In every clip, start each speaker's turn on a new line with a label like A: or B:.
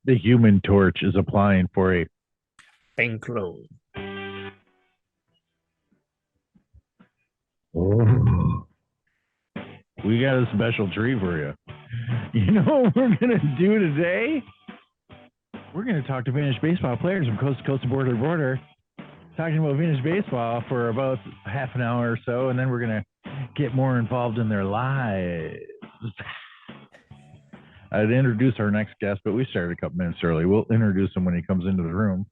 A: The Human Torch is applying for a.
B: Bankroll.
A: Oh, we got a special treat for you. You know what we're gonna do today? We're gonna talk to vintage baseball players from coast to coast and border to border, talking about vintage baseball for about half an hour or so, and then we're gonna get more involved in their lives. I'd introduce our next guest, but we started a couple minutes early. We'll introduce him when he comes into the room.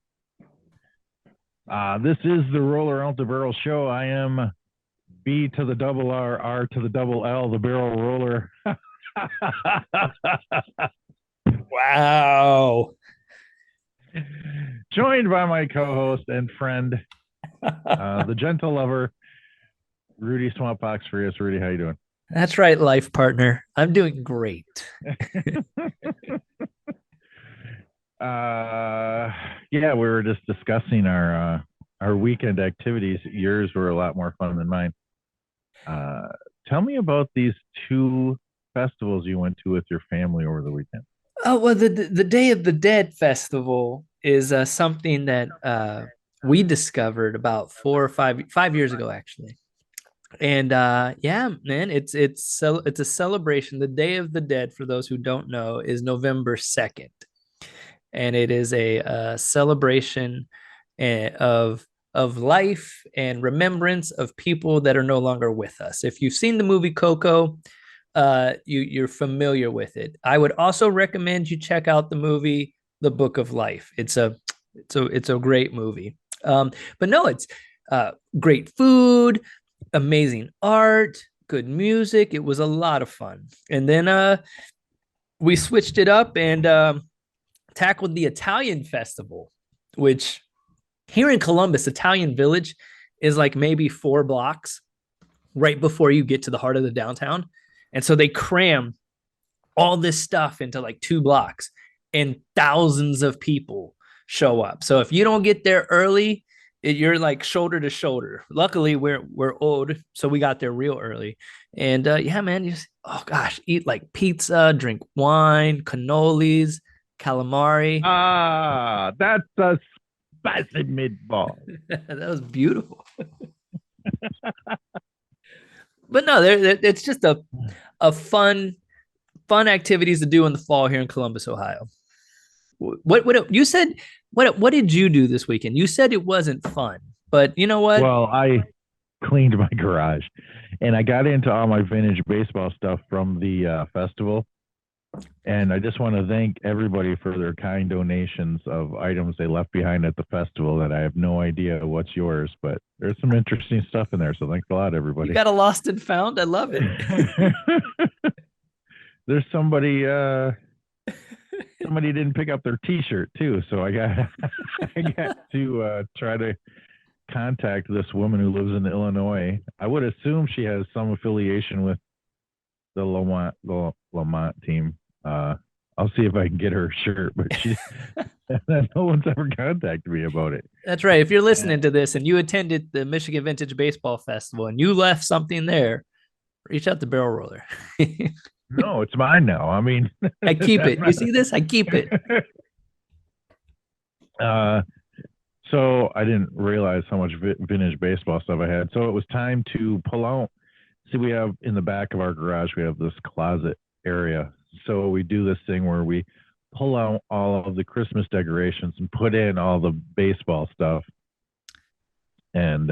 A: This is the Roller Out the Barrel show. I am B to the double R, R to the double L, the barrel roller.
B: Wow.
A: Joined by my co-host and friend, the gentle lover, Rudy Swampbox Frias. Rudy, how you doing?
B: That's right, life partner. I'm doing great.
A: Yeah, we were just discussing our weekend activities. Yours were a lot more fun than mine. Tell me about these two festivals you went to with your family over the weekend.
B: Oh, well, the Day of the Dead festival is something that we discovered about 4 or 5 years ago, actually. And yeah, man, it's a celebration. The Day of the Dead, for those who don't know, is November 2nd, and it is a celebration of life and remembrance of people that are no longer with us. If you've seen the movie Coco, you're familiar with it. I would also recommend you check out the movie The Book of Life. It's a great movie. But no, it's great food, amazing art, good music. It was a lot of fun. And then we switched it up and tackled the Italian festival, which here in Columbus, Italian Village is like maybe 4 blocks right before you get to the heart of the downtown. And so they cram all this stuff into like 2 blocks, and thousands of people show up. So if you don't get there early, you're like shoulder to shoulder. Luckily, we're old, so we got there real early. And yeah, man, you just, oh gosh, eat like pizza, drink wine, cannolis, calamari.
A: That's a spicy meatball.
B: That was beautiful. But no, it's just a fun activities to do in the fall here in Columbus, Ohio. What you said? What did you do this weekend? You said it wasn't fun, but you know what?
A: Well, I cleaned my garage and I got into all my vintage baseball stuff from the festival. And I just want to thank everybody for their kind donations of items they left behind at the festival that I have no idea what's yours, but there's some interesting stuff in there. So thanks a lot,
B: You
A: everybody.
B: got a lost and found. I love it.
A: There's somebody didn't pick up their T-shirt too, so I got I got to try to contact this woman who lives in Illinois. I would assume she has some affiliation with the Lamont team. I'll see if I can get her a shirt, but no one's ever contacted me about it.
B: That's right. If you're listening to this and you attended the Michigan Vintage Baseball Festival and you left something there, reach out to Barrel Roller.
A: No, it's mine now. I mean,
B: I keep it. You see this? I keep it.
A: uh, so I didn't realize how much vintage baseball stuff I had. So it was time to pull out. See, we have in the back of our garage, we have this closet area. So we do this thing where we pull out all of the Christmas decorations and put in all the baseball stuff. And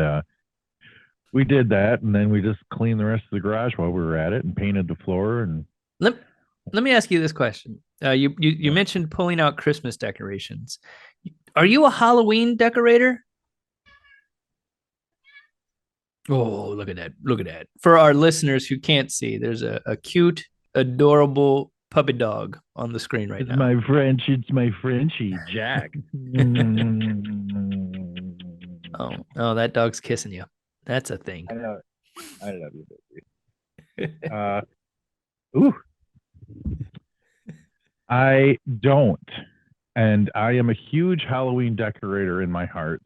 A: we did that, and then we just cleaned the rest of the garage while we were at it and painted the floor. And
B: Let, let me ask you this question. You mentioned pulling out Christmas decorations. Are you a Halloween decorator? Oh, look at that. Look at that. For our listeners who can't see, there's a cute, adorable puppy dog on the screen right
A: it's
B: now.
A: my French. It's my Frenchie, Jack.
B: Oh, that dog's kissing you. That's a thing.
A: I love you, baby. Ooh, I don't. And I am a huge Halloween decorator in my heart.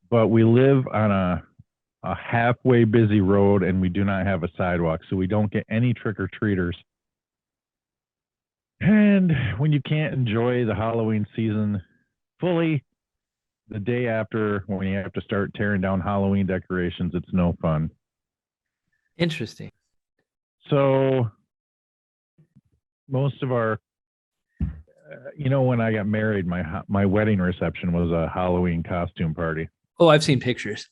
A: But we live on a halfway busy road and we do not have a sidewalk. So we don't get any trick or treaters And when you can't enjoy the Halloween season fully, the day after, when you have to start tearing down Halloween decorations, it's no fun.
B: Interesting.
A: So most of our, when I got married, my wedding reception was a Halloween costume party.
B: Oh, I've seen pictures.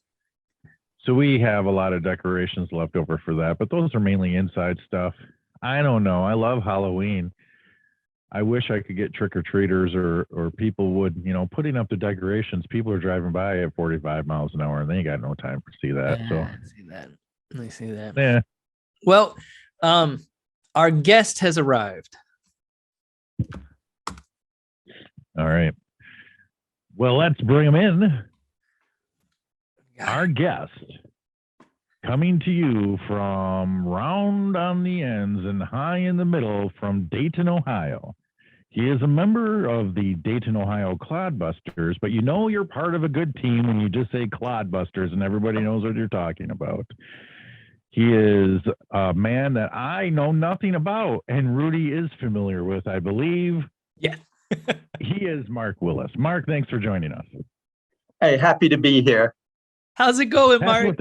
A: So we have a lot of decorations left over for that, but those are mainly inside stuff. I don't know. I love Halloween. I wish I could get trick-or-treaters or people would, putting up the decorations. People are driving by at 45 miles an hour and they ain't got no time to see that. So
B: I see that. I see that.
A: yeah.
B: Well, our guest has arrived.
A: All right. Well, let's bring him in. Our guest, coming to you from round on the ends and high in the middle from Dayton, Ohio. He is a member of the Dayton, Ohio Clodbusters, but you're part of a good team when you just say Clodbusters and everybody knows what you're talking about. He is a man that I know nothing about and Rudy is familiar with, I believe.
B: Yeah.
A: He is Mark Willis. Mark, thanks for joining us.
C: Hey, happy to be here.
B: How's it going, Mark?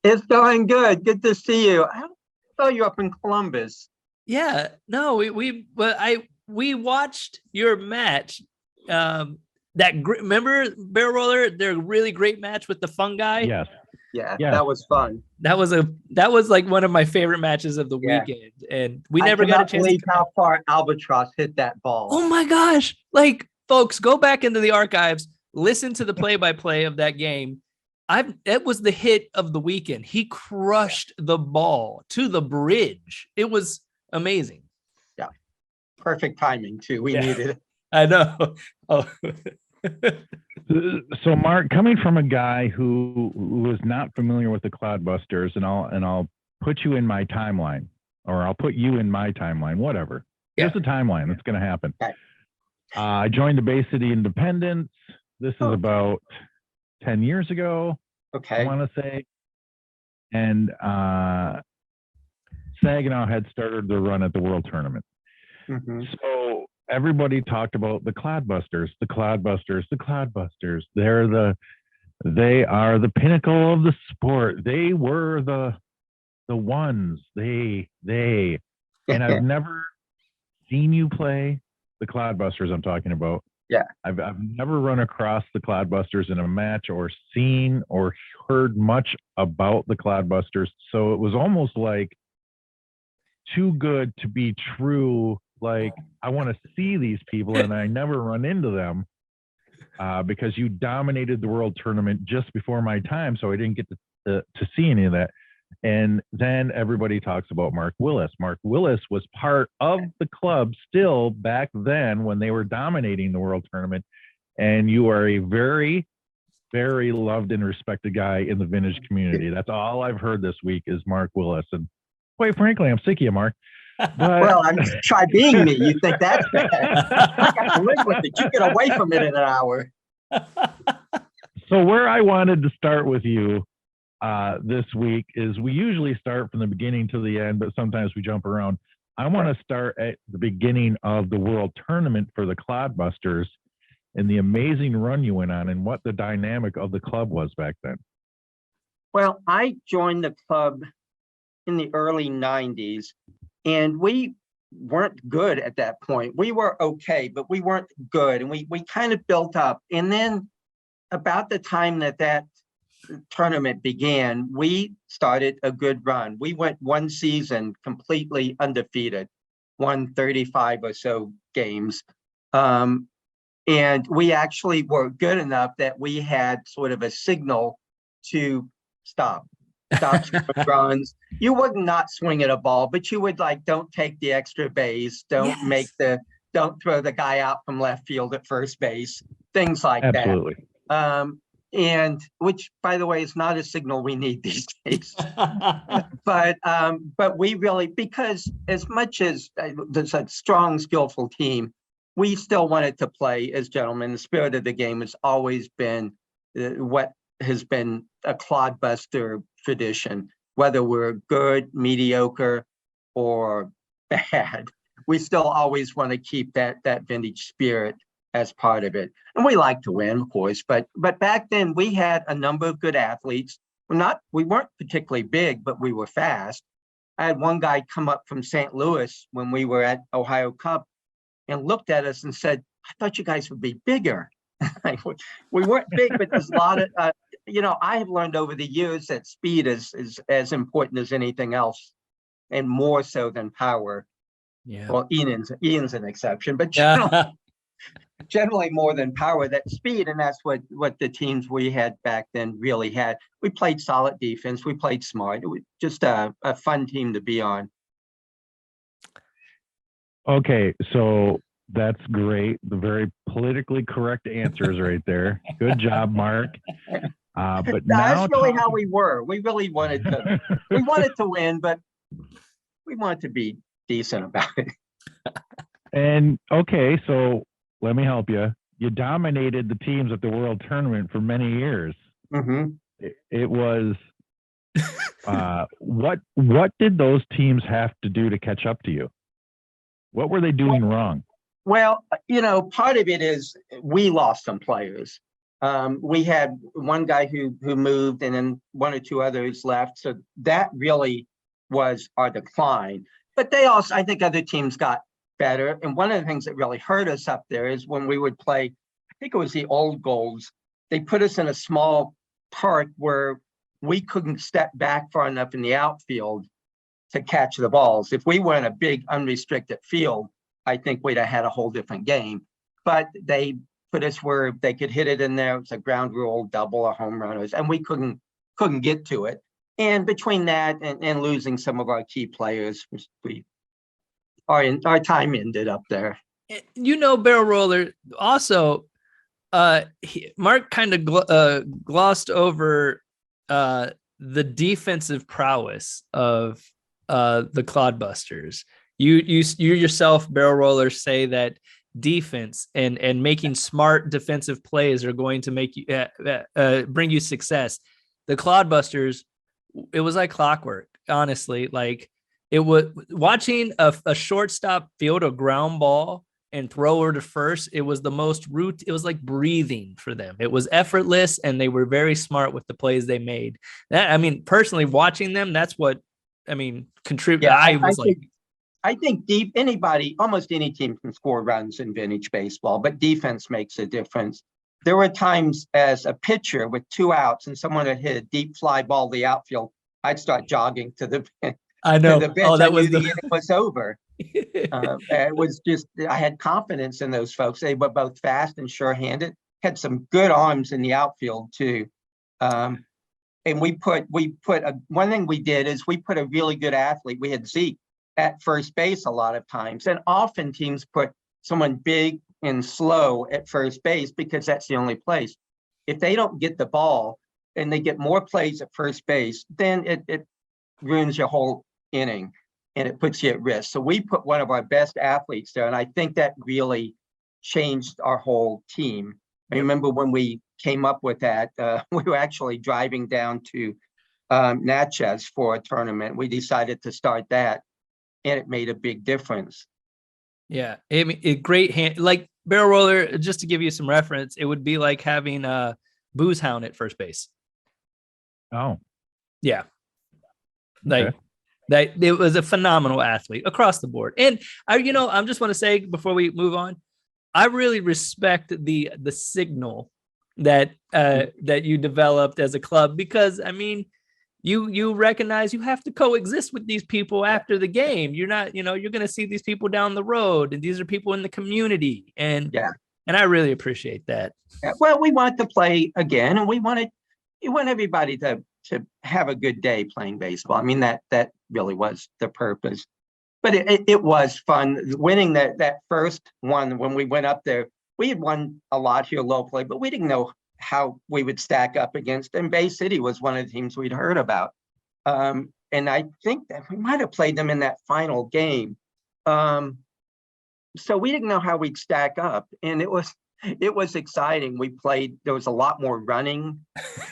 C: It's going good. Good to see you. I saw you up in Columbus.
B: Yeah. No, we watched your match. Remember Barrel Roller, their really great match with the fungi?
A: Yes.
C: Yeah, that was fun.
B: That was like one of my favorite matches of the weekend, and we never got a chance.
C: Believe how far Albatross hit that ball.
B: Oh my gosh! Like, folks, go back into the archives, listen to the play-by-play of that game. It was the hit of the weekend. He crushed the ball to the bridge. It was amazing.
C: Yeah, perfect timing too. We needed it.
B: I know. Oh.
A: So, Mark, coming from a guy who is not familiar with the Clodbusters, and I'll put you in my timeline, or I'll put you in my timeline, whatever. Here's the timeline that's going to happen.
C: Okay.
A: I joined the Bay City Independence. This is about 10 years ago.
C: Okay.
A: I want to say, and Saginaw had started the run at the World Tournament.
C: Mm-hmm.
A: So everybody talked about the Clodbusters, the Clodbusters, the Clodbusters. They are the pinnacle of the sport. They were the ones. They. And I've never seen you play the Clodbusters I'm talking about.
C: Yeah.
A: I've never run across the Clodbusters in a match or seen or heard much about the Clodbusters. So it was almost like too good to be true. Like, I want to see these people and I never run into them because you dominated the World Tournament just before my time. So I didn't get to see any of that. And then everybody talks about Mark Willis. Mark Willis was part of the club still back then when they were dominating the World Tournament. And you are a very, very loved and respected guy in the vintage community. That's all I've heard this week is Mark Willis. And quite frankly, I'm sick of you, Mark. But...
C: Well, try being me. You think that's bad? I got to live with it. You get away from it in an hour.
A: So where I wanted to start with you this week is we usually start from the beginning to the end, but sometimes we jump around. I want to start at the beginning of the World Tournament for the Clodbusters and the amazing run you went on and what the dynamic of the club was back then.
C: Well, I joined the club in the early 90s, and we weren't good at that point. We were okay, but we weren't good, and we kind of built up. And then about the time that tournament began, we started a good run. We went one season completely undefeated, won 35 or so games. And we actually were good enough that we had sort of a signal to stop runs. You would not swing at a ball, but you would don't take the extra base, don't throw the guy out from left field at first base, things like
A: Absolutely.
C: that. And which, by the way, is not a signal we need these days. But we really, because as much as there's a strong, skillful team, we still wanted to play as gentlemen. The spirit of the game has always been what has been a Clodbuster tradition, whether we're good, mediocre, or bad. we still always want to keep that vintage spirit as part of it. And we like to win, of course, but back then we had a number of good athletes. We weren't particularly big, but we were fast. I had one guy come up from St. Louis when we were at Ohio Cup and looked at us and said, "I thought you guys would be bigger." We weren't big, but there's a lot of, I have learned over the years that speed is as important as anything else, and more so than power.
B: Yeah.
C: Well, Ian's an exception, but
B: Yeah.
C: generally more than power, that speed, and that's what the teams we had back then really had. We played solid defense. We played smart. It was just a fun team to be on.
A: Okay, so that's great. The very politically correct answers right there. Good job, Mark. But now
C: that's really how we were. We really wanted to win, but we wanted to be decent about it.
A: And okay, so let me help you. You dominated the teams at the World Tournament for many years.
C: Mm-hmm.
A: It was what did those teams have to do to catch up to you? What were they doing wrong?
C: Well, part of it is we lost some players. We had one guy who moved, and then one or two others left. So that really was our decline. But they also, I think other teams got better. And one of the things that really hurt us up there is when we would play, I think it was the Old Golds, they put us in a small park where we couldn't step back far enough in the outfield to catch the balls. If we were in a big unrestricted field, I think we'd have had a whole different game. But they put us where they could hit it in there. It's a ground rule, double or home runners, and we couldn't get to it. And between that and losing some of our key players, our time ended up there.
B: Barrel Roller also, Mark kind of glossed over the defensive prowess of the Clodbusters. You yourself, Barrel Roller, say that defense and making smart defensive plays are going to make you bring you success. The Clodbusters, it was like clockwork, honestly. Like, it was watching a shortstop field a ground ball and throw her to first. It was the most root. It was like breathing for them. It was effortless, and they were very smart with the plays they made. Personally watching them, that's what contribute.
C: Yeah,
B: I
C: think almost any team can score runs in vintage baseball, but defense makes a difference. There were times as a pitcher with 2 outs and someone had hit a deep fly ball to the outfield, I'd start jogging to the bench.
B: I know.
C: The inning was over. It was just, I had confidence in those folks. They were both fast and sure-handed, had some good arms in the outfield too. And one thing we did is we put a really good athlete. We had Zeke at first base a lot of times, and often teams put someone big and slow at first base because that's the only place. If they don't get the ball and they get more plays at first base, then it ruins your whole inning and it puts you at risk. So we put one of our best athletes there, and I think that really changed our whole team. I remember when we came up with that, we were actually driving down to Natchez for a tournament. We decided to start that, and it made a big difference.
B: Yeah, great hand. Like, Barrel Roller, just to give you some reference, it would be like having a Booze Hound at first base.
A: Oh,
B: yeah, like that. It was a phenomenal athlete across the board. And I just want to say before we move on, I really respect the signal that you developed as a club, because you recognize you have to coexist with these people after the game. You're not, you're going to see these people down the road, and these are people in the community. And I really appreciate that.
C: Yeah, well, we want to play again, and we want everybody to have a good day playing baseball. That really was the purpose. But it was fun winning that first one. When we went up there, we had won a lot here locally, but we didn't know how we would stack up against. And Bay City was one of the teams we'd heard about. And I think that we might have played them in that final game. So we didn't know how we'd stack up. And it was exciting. There was a lot more running.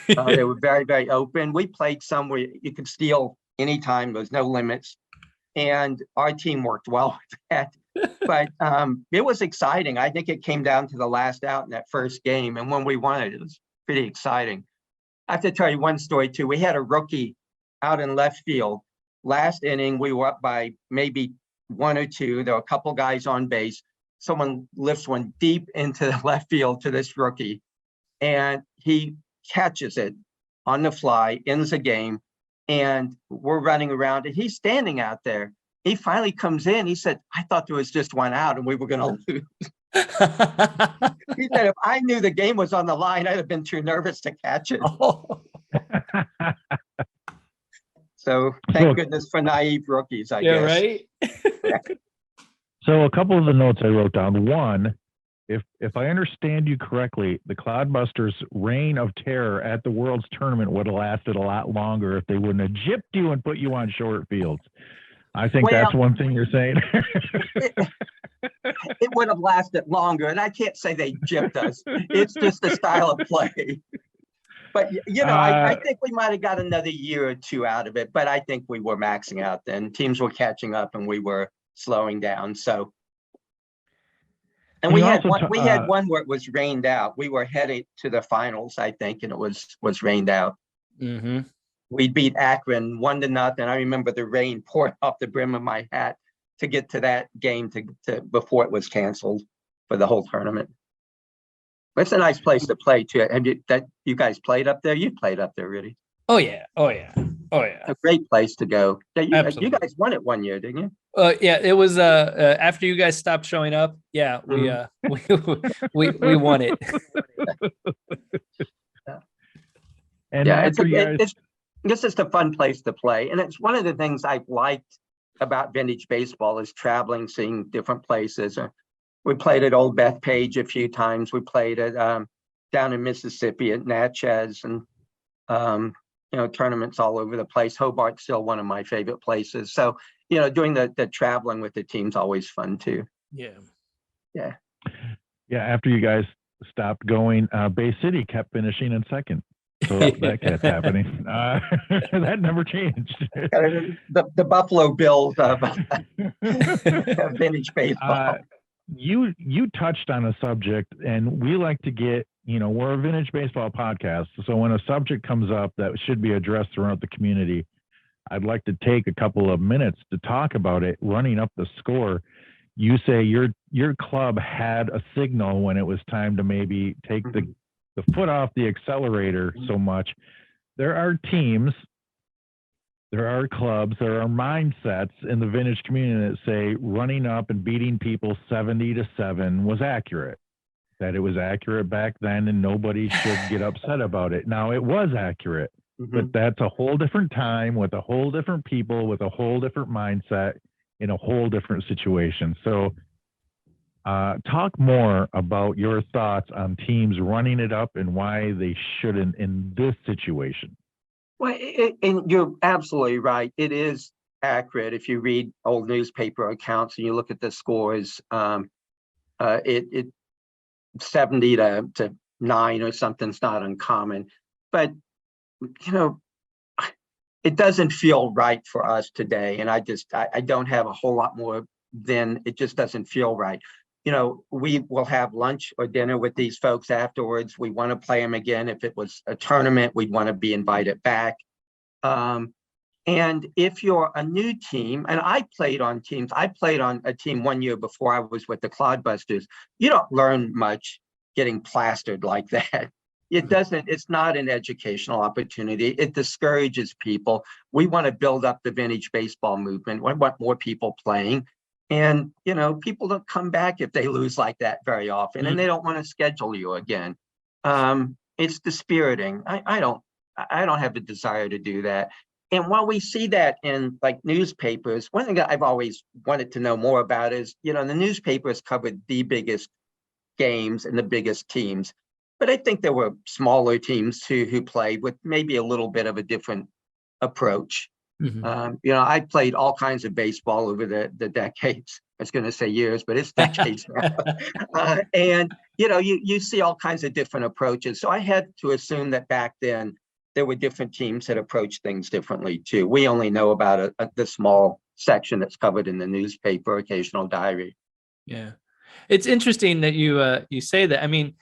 C: They were very, very open. We played some where you could steal anytime. There was no limits. and our team worked well with that. But it was exciting. I think it came down to the last out in that first game, and when we won it, it was pretty exciting. I have to tell you one story too. We had a rookie out in left field. Last inning, we were up by maybe 1 or 2. There were a couple guys on base. Someone lifts one deep into the left field to this rookie, and he catches it on the fly, ends the game, and we're running around, and he's standing out there. He finally comes in. He said, "I thought there was just one out and we were going to lose." He said, "If I knew the game was on the line, I'd have been too nervous to catch it."
B: Oh.
C: So thank goodness for naive rookies, I guess.
B: Right.
A: So a couple of the notes I wrote down. One, if I understand you correctly, the Clodbusters' reign of terror at the World's Tournament would have lasted a lot longer if they wouldn't have gypped you and put you on short fields. I think that's one thing you're saying.
C: It would have lasted longer, and I can't say they gypped us. It's just the style of play. But, I think we might have got another year or 2 out of it, but I think we were maxing out then. Teams were catching up and we were slowing down. So, and we had one where it was rained out. We were headed to the finals, I think, and it was rained out.
B: Mm-hmm.
C: We beat Akron 1-0. I remember the rain pouring off the brim of my hat to get to that game to before it was canceled for the whole tournament. It's a nice place to play too. Have you guys played up there? You played up there, really?
B: Oh yeah. A
C: great place to go. Yeah, you guys won it one year, didn't you?
B: Yeah, it was after you guys stopped showing up. Yeah, we won it.
A: And
C: yeah, this is a fun place to play, and it's one of the things I've liked about vintage baseball is traveling, seeing different places. We played at Old Bethpage a few times. We played at down in Mississippi at Natchez, and tournaments all over the place. Hobart's still one of my favorite places. So doing the traveling with the team's always fun too.
B: Yeah.
A: After you guys stopped going, Bay City kept finishing in second. So that kept happening. That never changed.
C: The Buffalo Bills of vintage baseball.
A: You touched on a subject, and we like to get, we're a vintage baseball podcast. So when a subject comes up that should be addressed throughout the community, I'd like to take a couple of minutes to talk about it. Running up the score, you say your club had a signal when it was time to maybe take the foot off the accelerator so much. There are teams, there are clubs, there are mindsets in the vintage community that say running up and beating people 70-7 was accurate, that it was accurate back then and nobody should get upset about it. Now, it was accurate, but that's a whole different time with a whole different people, with a whole different mindset in a whole different situation. So talk more about your thoughts on teams running it up and why they shouldn't in this situation.
C: Well, and you're absolutely right. It is accurate. If you read old newspaper accounts and you look at the scores, it 70-9 or something's not uncommon. But, it doesn't feel right for us today. And I don't have a whole lot more than it just doesn't feel right. We will have lunch or dinner with these folks afterwards. We want to play them again. If it was a tournament, we'd want to be invited back. And if you're a new team, and I played on teams, I played on a team 1 year before I was with the Clodbusters. You don't learn much getting plastered like that. It's not an educational opportunity. It discourages people. We want to build up the vintage baseball movement. We want more people playing. And, people don't come back if they lose like that very often, and they don't want to schedule you again. It's dispiriting. I don't have the desire to do that. And while we see that in like newspapers, one thing that I've always wanted to know more about is, the newspapers covered the biggest games and the biggest teams, but I think there were smaller teams too who played with maybe a little bit of a different approach. I played all kinds of baseball over the decades. I was going to say years, but it's decades now. And, you see all kinds of different approaches. So I had to assume that back then there were different teams that approached things differently too. We only know about the small section that's covered in the newspaper, occasional diary.
B: Yeah, it's interesting that you say that. I mean,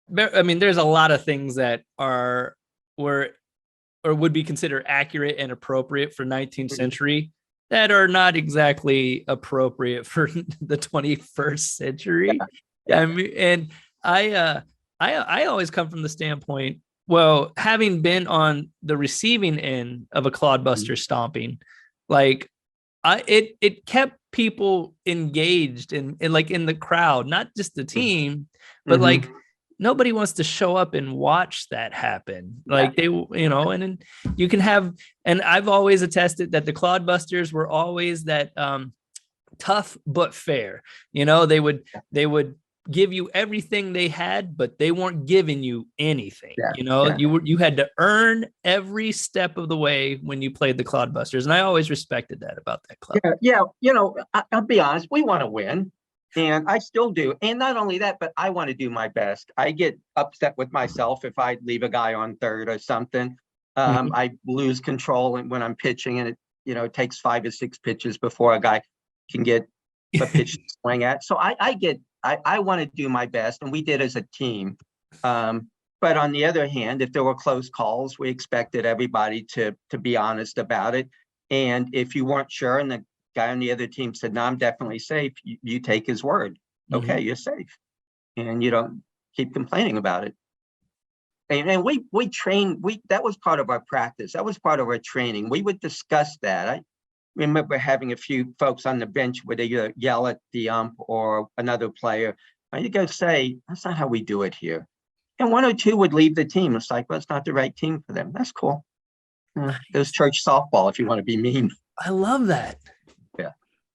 B: there's a lot of things that were or would be considered accurate and appropriate for 19th century that are not exactly appropriate for the 21st century.
C: Yeah.
B: I mean, and I always come from the standpoint, well, having been on the receiving end of a clodbuster stomping, like it kept people engaged in like in the crowd, not just the team, but like nobody wants to show up and watch that happen. Like they, and then you can have, and I've always attested that the clodbusters were always that tough but fair. They would give you everything they had, but they weren't giving you anything. You had to earn every step of the way when you played the clodbusters, and I always respected that about that club.
C: I'll be honest, we want to win. And I still do. And not only that, but I want to do my best. I get upset with myself if I leave a guy on third or something. I lose control when I'm pitching, and it takes 5 or 6 pitches before a guy can get a pitch to swing at. So I want to do my best, and we did as a team. But on the other hand, if there were close calls, we expected everybody to be honest about it. And if you weren't sure, and the guy on the other team said, no, I'm definitely safe, you take his word. Okay, you're safe. And you don't keep complaining about it. And we trained, that was part of our practice. That was part of our training. We would discuss that. I remember having a few folks on the bench where they yell at the ump or another player. And you go say, that's not how we do it here. And 1 or 2 would leave the team. It's like, well, it's not the right team for them. That's cool. There's church softball if you want to be mean.
B: I love that.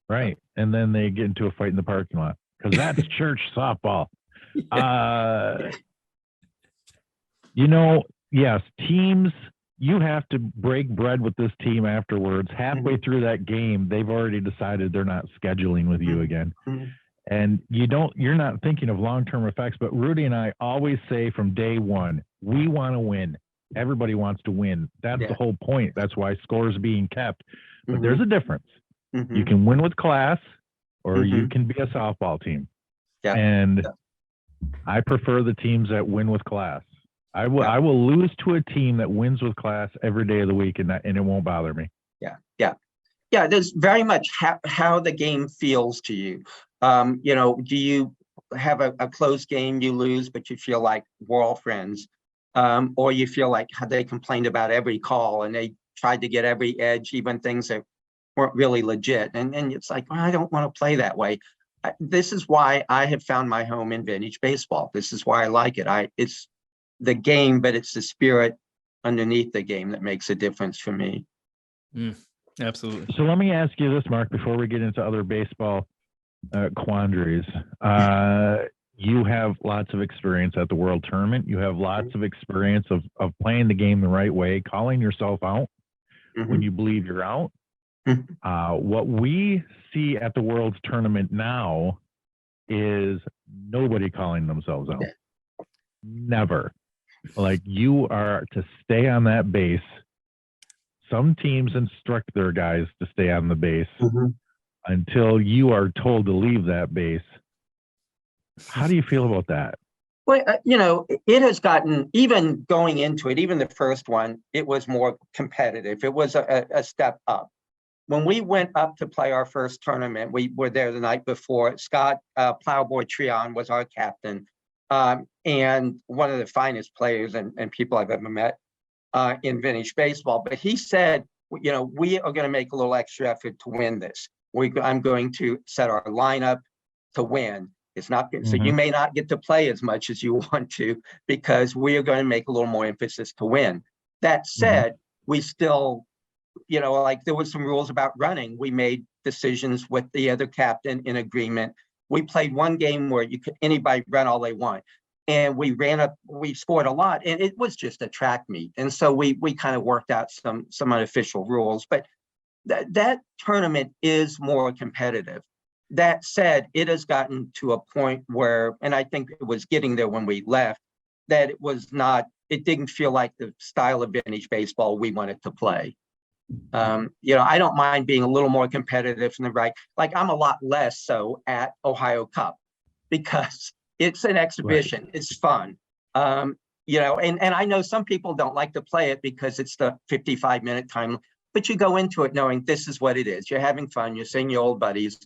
A: Right. And then they get into a fight in the parking lot because that's church softball. Yes, teams, you have to break bread with this team afterwards. Halfway through that game, they've already decided they're not scheduling with you again. And you're not thinking of long-term effects, but Rudy and I always say from day one, we want to win. Everybody wants to win. That's the whole point. That's why scores being kept. But there's a difference. You can win with class, or you can be a softball team. And I prefer the teams that win with class. I will lose to a team that wins with class every day of the week, and it won't bother me.
C: There's very much how the game feels to you. Do you have a close game, you lose, but you feel like we're all friends, or you feel like how they complained about every call and they tried to get every edge, even things that weren't really legit. And it's like, well, I don't want to play that way. This is why I have found my home in vintage baseball. This is why I like it. It's the game, but it's the spirit underneath the game that makes a difference for me.
B: Absolutely.
A: So let me ask you this, Mark, before we get into other baseball quandaries. You have lots of experience at the World Tournament. You have lots of experience of playing the game the right way, calling yourself out when you believe you're out. What we see at the World's Tournament now is nobody calling themselves out. Never. Like, you are to stay on that base. Some teams instruct their guys to stay on the base until you are told to leave that base. How do you feel about that?
C: Well, it has gotten, even going into it, even the first one, it was more competitive. It was a step up. When we went up to play our first tournament, we were there the night before. Scott Plowboy Treon was our captain, and one of the finest players and people I've ever met in vintage baseball. But he said, we are going to make a little extra effort to win this. I'm going to set our lineup to win. It's not so you may not get to play as much as you want to, because we are going to make a little more emphasis to win. That said, we still, like, there were some rules about running. We made decisions with the other captain in agreement. We played one game where anybody run all they want, and we scored a lot, and it was just a track meet. And so we kind of worked out some unofficial rules, but that tournament is more competitive. That said, it has gotten to a point where, and I think it was getting there when we left, that it was not it didn't feel like the style of vintage baseball we wanted to play. I don't mind being a little more competitive in the right. Like I'm a lot less so at Ohio Cup because it's an exhibition. Right. It's fun. And I know some people don't like to play it because it's the 55-minute time, but you go into it knowing this is what it is. You're having fun. You're seeing your old buddies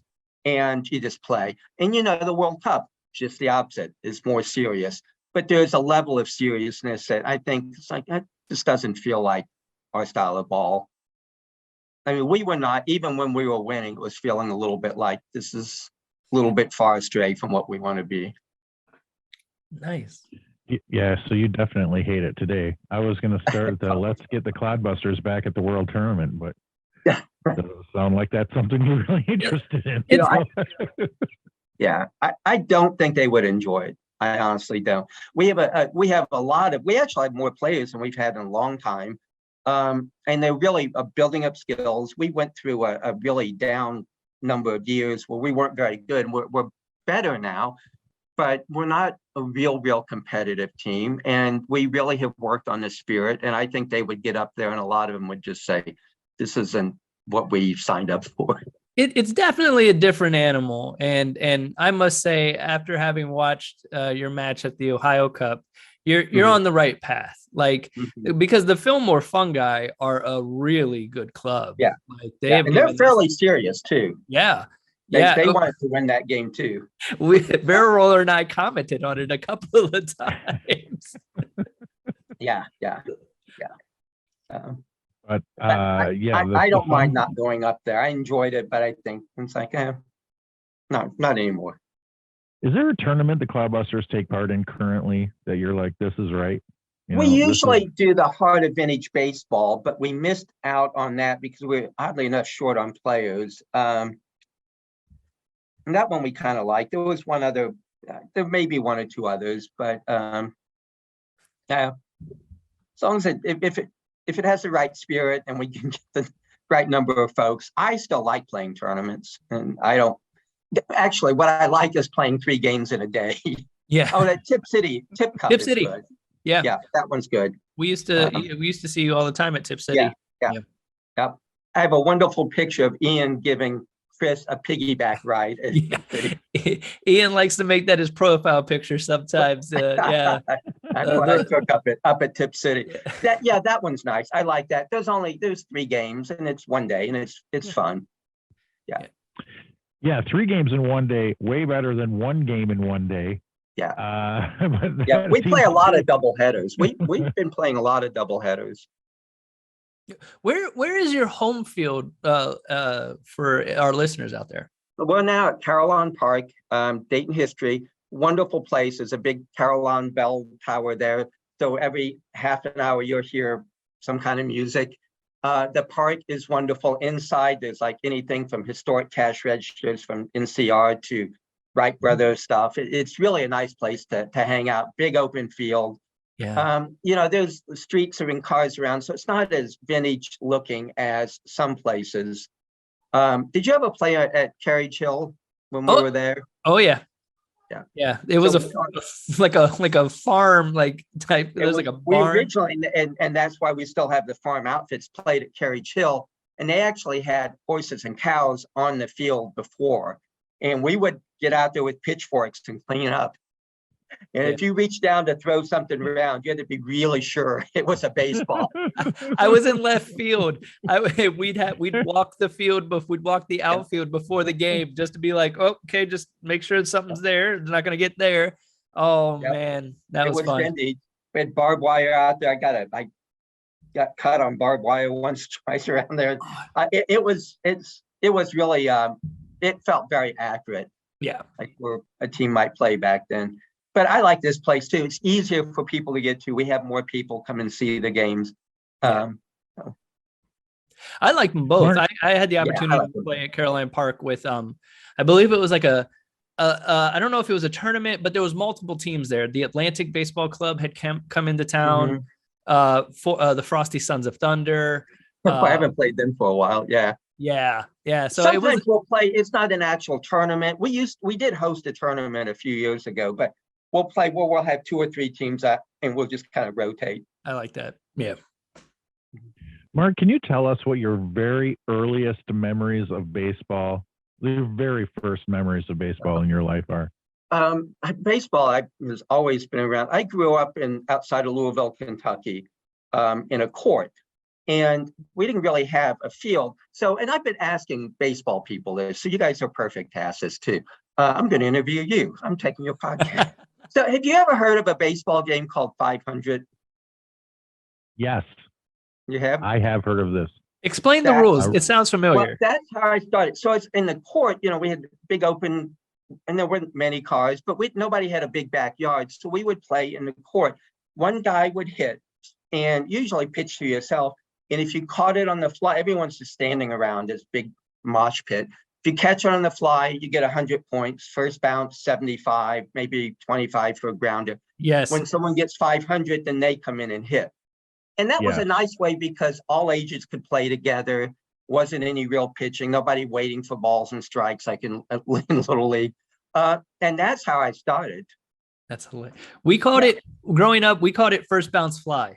C: and you just play. And the World Cup, just the opposite, is more serious. But there's a level of seriousness that I think it's like, this doesn't feel like our style of ball. I mean, we were not, even when we were winning, it was feeling a little bit like this is a little bit far astray from what we want to be.
B: Nice.
A: Yeah, so you definitely hate it today. I was going to start the let's get the Clodbusters back at the World Tournament, but it doesn't sound like that's something you're really interested in.
C: I don't think they would enjoy it. I honestly don't. We have we actually have more players than we've had in a long time. And they're really building up skills. We went through a really down number of years where we weren't very good. We're better now, but we're not a real competitive team. And we really have worked on the spirit. And I think they would get up there and a lot of them would just say, this isn't what we signed up for.
B: It's definitely a different animal. And I must say, after having watched your match at the Ohio Cup, you're on the right path. Like, because the Fillmore Fungi are a really good club.
C: Yeah.
B: Like
C: and they're fairly serious too.
B: Yeah.
C: They wanted to win that game too.
B: Barrel Roller and I commented on it a couple of times.
C: Yeah.
A: But
C: I don't mind not going up there. I enjoyed it, but I think it's like, no, not anymore.
A: Is there a tournament the Clodbusters take part in currently that you're like, this is right?
C: We usually do the Heart of Vintage Baseball, but we missed out on that because we're oddly enough short on players. And that one we kind of liked. There was one other, there may be one or two others, but as long as if it has the right spirit and we can get the right number of folks, I still like playing tournaments. And I don't, actually, what I like is playing 3 games in a day.
B: Yeah.
C: Oh, that Tip Cup is good.
B: Yeah,
C: that one's good.
B: We used to see you all the time at Tip City.
C: Yeah. I have a wonderful picture of Ian giving Chris a piggyback ride.
B: Ian likes to make that his profile picture sometimes.
C: That's what I took up at Tip City. That one's nice. I like that. There's 3 games and it's one day and it's fun.
A: Yeah, 3 games in one day, way better than 1 game in one day.
C: We play a lot of double headers. We've been playing a lot of double headers.
B: Where is your home field for our listeners out there?
C: We're now at Carillon Park, Dayton history. Wonderful place. There's a big Carillon bell tower there. So every half an hour you'll hear some kind of music. The park is wonderful. Inside, there's like anything from historic cash registers from NCR to Wright Brothers stuff. It's really a nice place to hang out. Big open field.
B: Yeah.
C: There's streets and cars around, so it's not as vintage looking as some places. Did you ever play at Carriage Hill when we were there?
B: Oh yeah.
C: Yeah.
B: It was like a farm type. It was like a barn.
C: We originally, and that's why we still have the farm outfits, played at Carriage Hill, and they actually had horses and cows on the field before, and we would get out there with pitchforks and clean up. And if you reach down to throw something around, you had to be really sure it was a baseball.
B: I was in left field. We'd walk the field, but we'd walk the outfield before the game just to be like, okay, just make sure something's there. It's not going to get there. Oh man, that was fun.
C: Indeed. We had barbed wire out there. I got cut on barbed wire twice around there. It was really it felt very accurate.
B: Yeah,
C: like where a team might play back then. But I like this place too. It's easier for people to get to. We have more people come and see the games.
B: I like them both. I had the opportunity to play at Caroline Park with, I believe it was like I don't know if it was a tournament, but there was multiple teams there. The Atlantic Baseball Club had come into town, for the Frosty Sons of Thunder.
C: I haven't played them for a while. Yeah.
B: So
C: sometimes we'll play. It's not an actual tournament. We did host a tournament a few years ago, but we'll play. We'll have 2 or 3 teams and we'll just kind of rotate.
B: I like that. Yeah.
A: Mark, can you tell us what your very earliest memories of baseball, your very first memories of baseball in your life are?
C: Baseball, I has always been around. I grew up outside of Louisville, Kentucky, in a court, and we didn't really have a field. So, and I've been asking baseball people this, so you guys are perfect to ask this too. I'm going to interview you. I'm taking your podcast. So, have you ever heard of a baseball game called 500?
A: Yes,
C: You have?
A: I have heard of this.
B: Explain the rules. It sounds familiar.
C: Well, that's how I started. So it's in the court, we had big open, and there weren't many cars, but nobody had a big backyard. So we would play in the court. One guy would hit and usually pitch to yourself. And if you caught it on the fly, everyone's just standing around this big mosh pit. If you catch it on the fly, you get 100 points. First bounce, 75, maybe 25 for a grounder.
B: Yes.
C: When someone gets 500, then they come in and hit. And that was a nice way because all ages could play together. Wasn't any real pitching. Nobody waiting for balls and strikes like in Little League. And that's how I started.
B: That's hilarious. We called it growing up. We called it first bounce fly.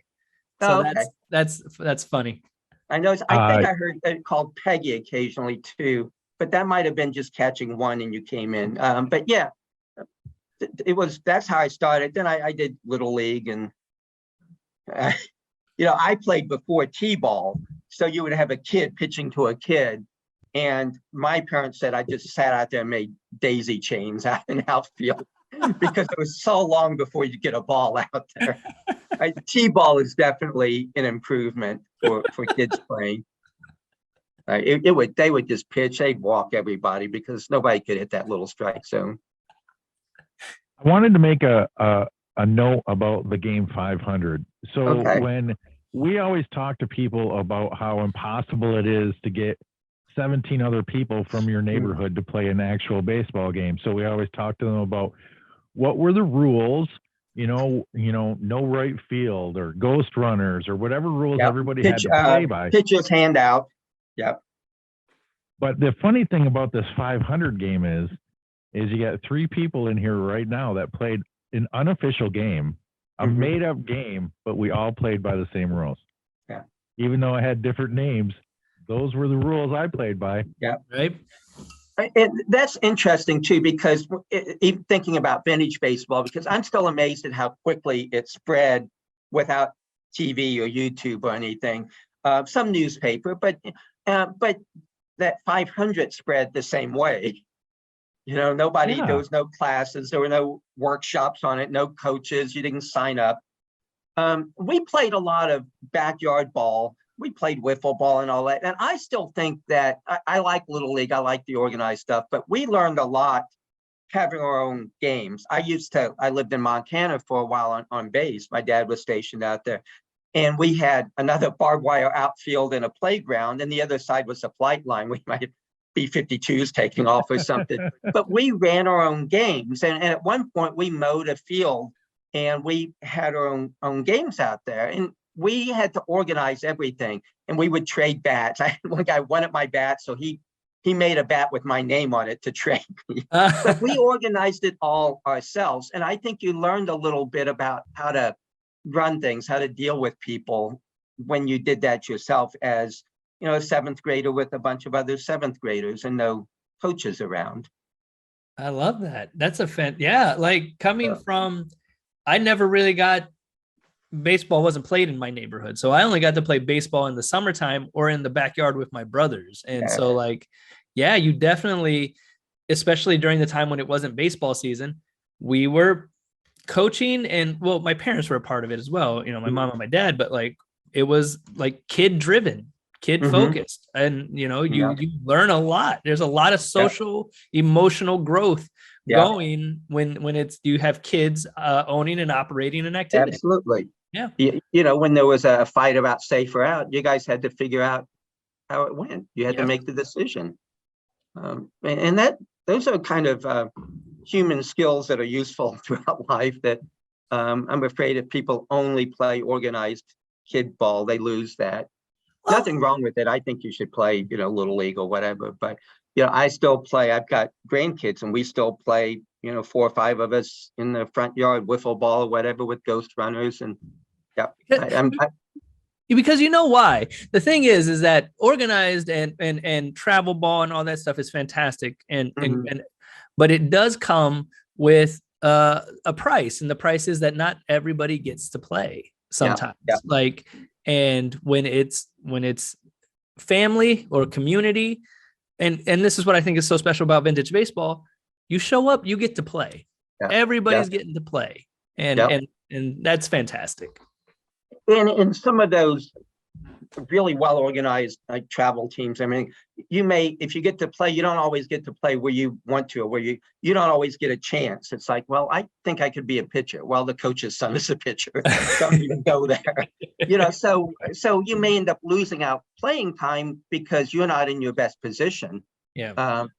B: So
C: okay.
B: that's funny.
C: I know. I think I heard it called Peggy occasionally too, but that might have been just catching one and you came in. But yeah, that's how I started. Then I did Little League and I played before T-ball. So you would have a kid pitching to a kid. And my parents said I just sat out there and made daisy chains out in outfield because it was so long before you get a ball out there. T-ball is definitely an improvement for kids playing. They would just pitch, they'd walk everybody because nobody could hit that little strike zone.
A: I wanted to make a note about the game 500. So when we always talk to people about how impossible it is to get 17 other people from your neighborhood to play an actual baseball game. So we always talk to them about what were the rules, no right field or ghost runners or whatever rules everybody had to play by.
C: Pitcher's hand out. Yep.
A: But the funny thing about this 500 game is you got 3 people in here right now that played an unofficial game, a made up game, but we all played by the same rules.
C: Yeah.
A: Even though I had different names, those were the rules I played by.
C: Yeah.
B: Right.
C: And that's interesting too, because even thinking about vintage baseball, because I'm still amazed at how quickly it spread without TV or YouTube or anything. Some newspaper, but that 500 spread the same way. There was no classes, there were no workshops on it, no coaches, you didn't sign up. We played a lot of backyard ball. We played wiffle ball and all that. And I still think that I like Little League. I like the organized stuff, but we learned a lot having our own games. I lived in Montana for a while on base. My dad was stationed out there. And we had another barbed wire outfield and a playground. And the other side was a flight line. We might have B-52s taking off or something. But we ran our own games. And at one point, we mowed a field and we had our own games out there. And we had to organize everything. And we would trade bats. One guy wanted my bat, so he made a bat with my name on it to trade me. But we organized it all ourselves. And I think you learned a little bit about how to run things, how to deal with people when you did that yourself as a 7th grader with a bunch of other 7th graders and no coaches around.
B: I love that. That's like coming from, I never really baseball wasn't played in my neighborhood. So I only got to play baseball in the summertime or in the backyard with my brothers. And so you definitely, especially during the time when it wasn't baseball season, we were coaching and my parents were a part of it as well, my mom and my dad, but it was kid driven, kid focused. And you learn a lot. There's a lot of social, emotional growth going when you have kids owning and operating an activity.
C: Absolutely.
B: Yeah.
C: When there was a fight about safe or out, you guys had to figure out how it went. You had to make the decision. And those are kind of human skills that are useful throughout life that I'm afraid if people only play organized kid ball, they lose that. Nothing wrong with it. I think you should play, Little League or whatever. But, I still play. I've got grandkids and we still play 4 or 5 of us in the front yard, wiffle ball or whatever with ghost runners. And yeah,
B: because you know why. The thing is that organized and travel ball and all that stuff is fantastic. But it does come with a price, and the price is that not everybody gets to play sometimes. Like, and when it's family or community, and this is what I think is so special about vintage baseball. You show up, you get to play. Everybody's getting to play, and that's fantastic.
C: And in some of those really well organized like travel teams, I mean, if you get to play, you don't always get to play where you want to, or where you don't always get a chance. It's like, well, I think I could be a pitcher. Well, the coach's son is a pitcher. Don't even go there. So you may end up losing out playing time because you're not in your best position. I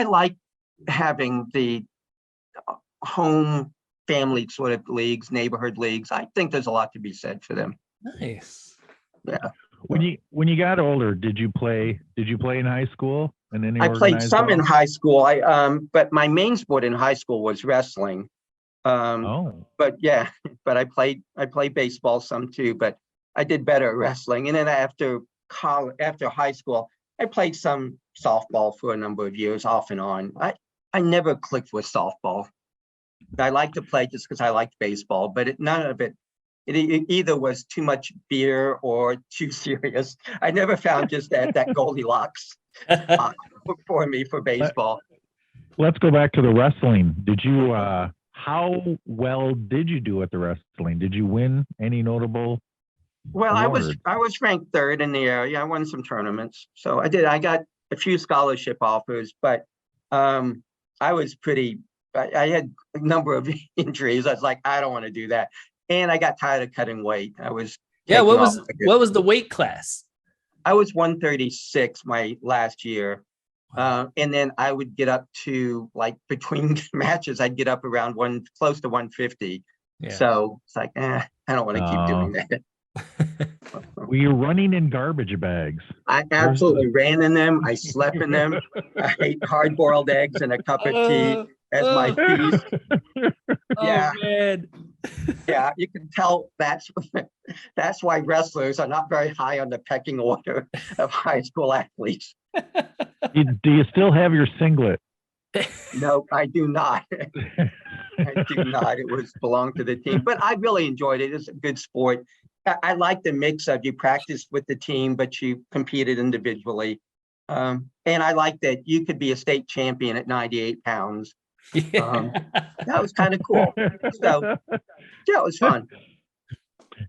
C: like having the home family sort of leagues, neighborhood leagues. I think there's a lot to be said for them.
B: Nice.
C: Yeah.
A: When you got older, did you play in high school? And any
C: I played some in high school. But my main sport in high school was wrestling. But I played baseball some too, but I did better at wrestling. And then after high school, I played some softball for a number of years off and on. I never clicked with softball. I liked to play just because I liked baseball, but none of it either was too much beer or too serious. I never found just that Goldilocks for me for baseball.
A: Let's go back to the wrestling. Did you how well did you do at the wrestling? Did you win any notable awards?
C: I was ranked 3rd in the area. I won some tournaments. So I did. I got a few scholarship offers, but I was I had a number of injuries. I was like, I don't want to do that. And I got tired of cutting weight. I was
B: what was the weight class?
C: I was 136 my last year. And then I would get up to, like, between matches, I'd get up around close to 150. Yeah. So it's like, I don't want to keep doing that.
A: Were you running in garbage bags?
C: I absolutely ran in them. I slept in them. I ate hard-boiled eggs and a cup of tea as my feast.
B: Yeah. Oh, man.
C: Yeah, you can tell that's why wrestlers are not very high on the pecking order of high school athletes.
A: Do you still have your singlet?
C: No, I do not. I do not. It belonged to the team, but I really enjoyed it. It's a good sport. I like the mix of you practiced with the team, but you competed individually. And I like that you could be a state champion at 98 pounds. That was kind of cool. So, yeah, it was fun.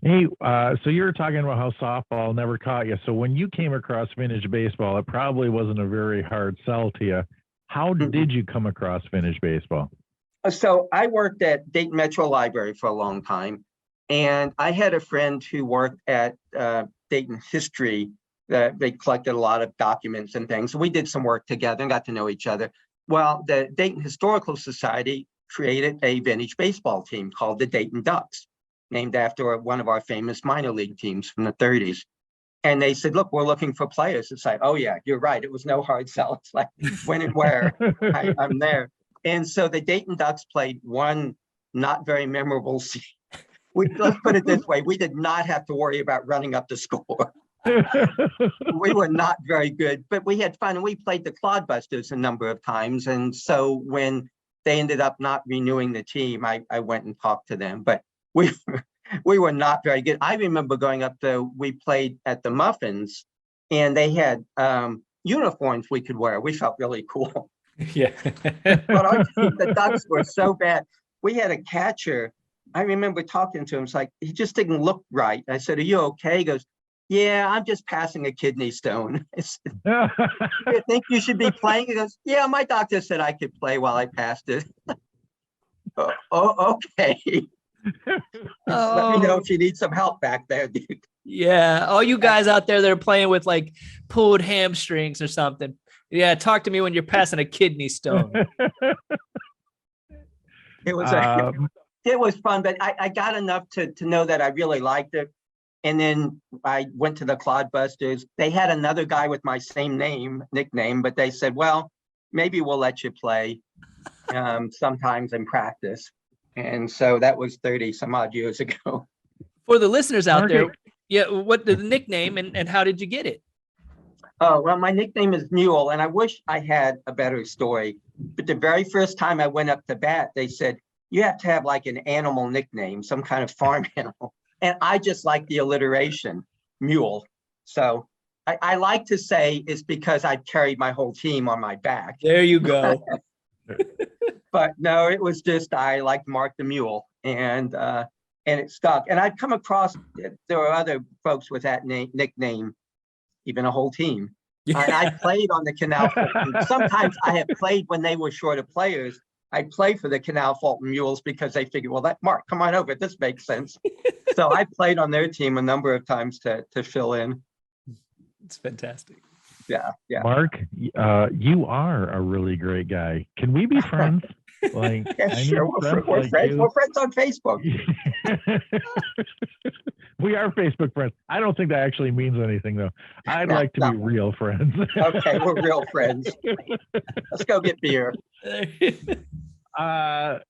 A: Hey, so you were talking about how softball never caught you. So when you came across vintage baseball, it probably wasn't a very hard sell to you. How did you come across vintage baseball?
C: So I worked at Dayton Metro Library for a long time. And I had a friend who worked at Dayton History. They collected a lot of documents and things. So we did some work together and got to know each other. Well, the Dayton Historical Society created a vintage baseball team called the Dayton Ducks, named after one of our famous minor league teams from the 30s. And they said, look, we're looking for players. It's like, oh, yeah, you're right. It was no hard sell. It's like, when and where? I'm there. And so the Dayton Ducks played one not very memorable season. Let's put it this way. We did not have to worry about running up the score. We were not very good, but we had fun. And we played the Clodbusters a number of times. And so when they ended up not renewing the team, I went and talked to them. But we were not very good. I remember going up there, we played at the Muffins, and they had uniforms we could wear. We felt really cool.
B: Yeah.
C: But the Ducks were so bad. We had a catcher. I remember talking to him. It's like, he just didn't look right. I said, are you okay? He goes, yeah, I'm just passing a kidney stone. I said, you think you should be playing? He goes, yeah, my doctor said I could play while I passed it. Okay. Let me know if you need some help back there, dude.
B: Yeah. All you guys out there that are playing with like pulled hamstrings or something. Yeah. Talk to me when you're passing a kidney stone.
C: It was fun, but I got enough to know that I really liked it. And then I went to the Clodbusters. They had another guy with my same nickname, but they said, well, maybe we'll let you play sometimes in practice. And so that was 30 some odd years ago.
B: For the listeners out there,
A: Mark,
B: yeah, what the nickname and how did you get it?
C: Oh, well, my nickname is Mule, and I wish I had a better story. But the very first time I went up to bat, they said, you have to have like an animal nickname, some kind of farm animal. And I just like the alliteration, Mule. So I like to say it's because I carried my whole team on my back.
B: There you go.
C: But no, it was just I liked Mark the Mule, and it stuck. And I've come across, there were other folks with that nickname, even a whole team. I played on the Canal Fulton. Sometimes I have played when they were short of players. I played for the Canal Fulton Mules because they figured, well, that Mark, come on over. This makes sense. So I played on their team a number of times to fill in.
B: It's fantastic.
C: Yeah.
A: Mark, you are a really great guy. Can we be friends? Like,
C: Yeah, sure. We're friends. We're friends on Facebook.
A: We are Facebook friends. I don't think that actually means anything, though. I'd like to be real friends.
C: Okay, we're real friends. Let's go get beer.
A: A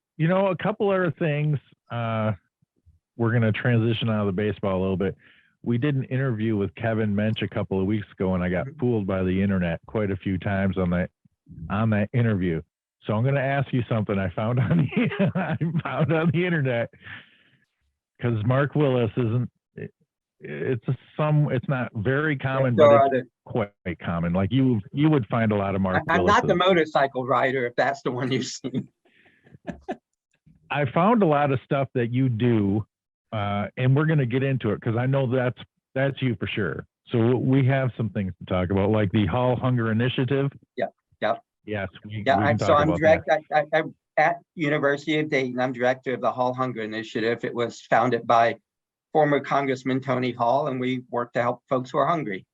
A: couple other things. We're going to transition out of the baseball a little bit. We did an interview with Kevin Mensch a couple of weeks ago, and I got fooled by the internet quite a few times on that interview. So I'm going to ask you something I found on the internet, because Mark Willis isn't. It's not very common, but it's quite common. Like you would find a lot of Mark.
C: I'm
A: Willis's.
C: not the motorcycle rider, if that's the one you've seen.
A: I found a lot of stuff that you do, and we're going to get into it because I know that's you for sure. So we have some things to talk about, like the Hall Hunger Initiative.
C: Yeah.
A: Yes.
C: I'm director at University of Dayton. I'm director of the Hall Hunger Initiative. It was founded by former Congressman Tony Hall, and we work to help folks who are hungry.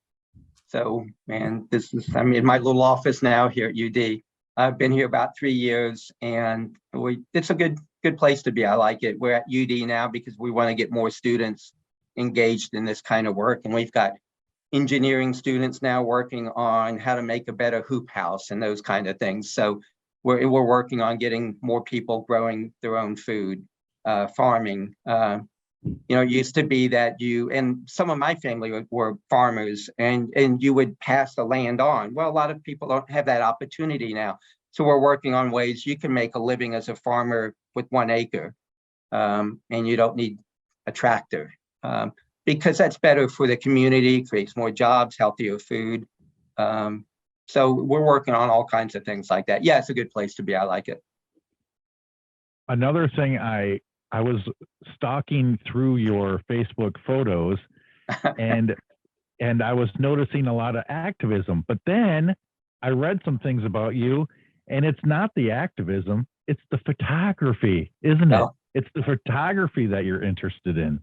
C: So, man, I'm in my little office now here at UD. I've been here about 3 years, and it's a good place to be. I like it. We're at UD now because we want to get more students engaged in this kind of work, and we've got engineering students now working on how to make a better hoop house and those kind of things. So we're working on getting more people growing their own food, farming. It used to be that and some of my family were farmers, and you would pass the land on. Well, a lot of people don't have that opportunity now. So we're working on ways you can make a living as a farmer with 1 acre, and you don't need a tractor. Because that's better for the community, creates more jobs, healthier food. So we're working on all kinds of things like that. Yeah, it's a good place to be. I like it.
A: Another thing, I was stalking through your Facebook photos, and I was noticing a lot of activism. But then I read some things about you, and it's not the activism, it's the photography, isn't it? It's the photography that you're interested in.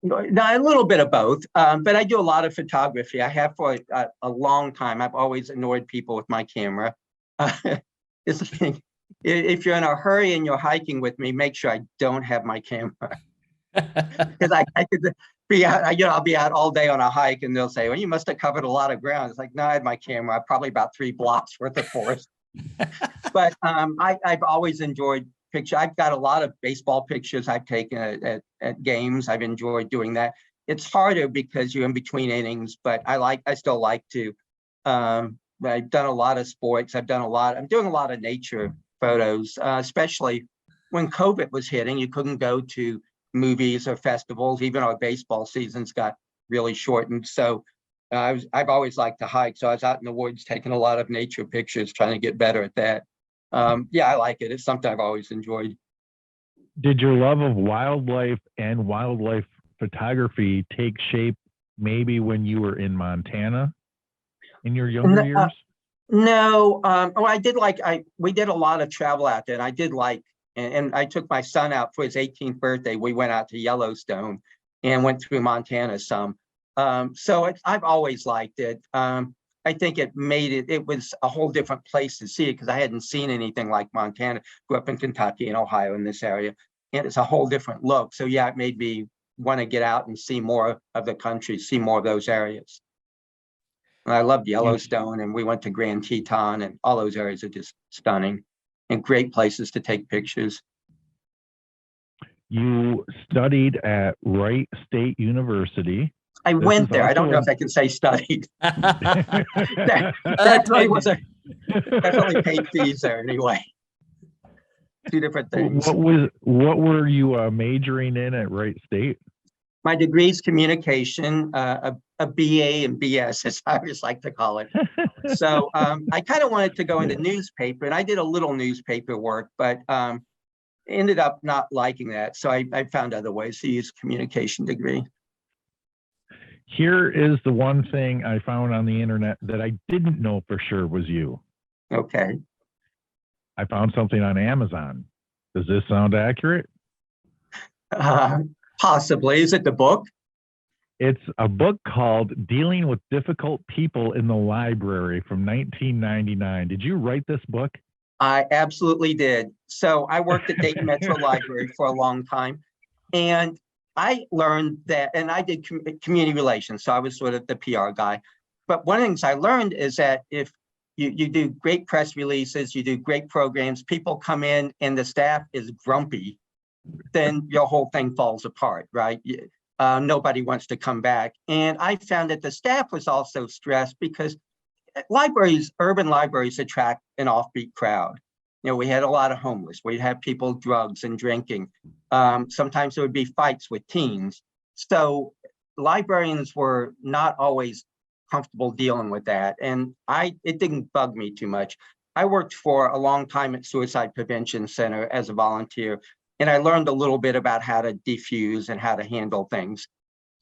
C: No, a little bit of both, but I do a lot of photography. I have for a long time. I've always annoyed people with my camera. If you're in a hurry and you're hiking with me, make sure I don't have my camera. Because I could be out, I'll be out all day on a hike, and they'll say, well, you must have covered a lot of ground. It's like, no, I had my camera, probably about 3 blocks worth of forest. But I've always enjoyed picture. I've got a lot of baseball pictures I've taken at games. I've enjoyed doing that. It's harder because you're in between innings, but I still like to. I've done a lot of sports. I'm doing a lot of nature photos, especially when COVID was hitting. You couldn't go to movies or festivals. Even our baseball seasons got really shortened. So I've always liked to hike. So I was out in the woods taking a lot of nature pictures, trying to get better at that. I like it. It's something I've always enjoyed.
A: Did your love of wildlife and wildlife photography take shape maybe when you were in Montana in your younger years?
C: No. We did a lot of travel out there, and I did and I took my son out for his 18th birthday. We went out to Yellowstone and went through Montana some. So I've always liked it. I think it was a whole different place to see it because I hadn't seen anything like Montana. Grew up in Kentucky and Ohio in this area, and it's a whole different look. So yeah, it made me want to get out and see more of the country, see more of those areas. I loved Yellowstone, and we went to Grand Teton, and all those areas are just stunning and great places to take pictures.
A: You studied at Wright State University.
C: I
A: This
C: went
A: is
C: there. I don't know
A: also
C: if I can say studied. That
B: Attended.
C: definitely paid fees there anyway. Two different things.
A: What were you majoring in at Wright State?
C: My degree's communication, a BA and BS, as I always like to call it. So I kind of wanted to go into newspaper, and I did a little newspaper work, but ended up not liking that. So I found other ways to use communication degree.
A: Here is the one thing I found on the internet that I didn't know for sure was you.
C: Okay.
A: I found something on Amazon. Does this sound accurate?
C: Possibly. Is it the book?
A: It's a book called Dealing with Difficult People in the Library from 1999. Did you write this book?
C: I absolutely did. So I worked at Dayton Metro Library for a long time, and I learned that, and I did community relations, so I was sort of the PR guy. But one of the things I learned is that if you do great press releases, you do great programs, people come in and the staff is grumpy, then your whole thing falls apart, right? Nobody wants to come back. And I found that the staff was also stressed because libraries, urban libraries attract an offbeat crowd. You know, we had a lot of homeless. We'd have people drugs and drinking. Sometimes there would be fights with teens. So librarians were not always comfortable dealing with that. And it didn't bug me too much. I worked for a long time at Suicide Prevention Center as a volunteer, and I learned a little bit about how to defuse and how to handle things.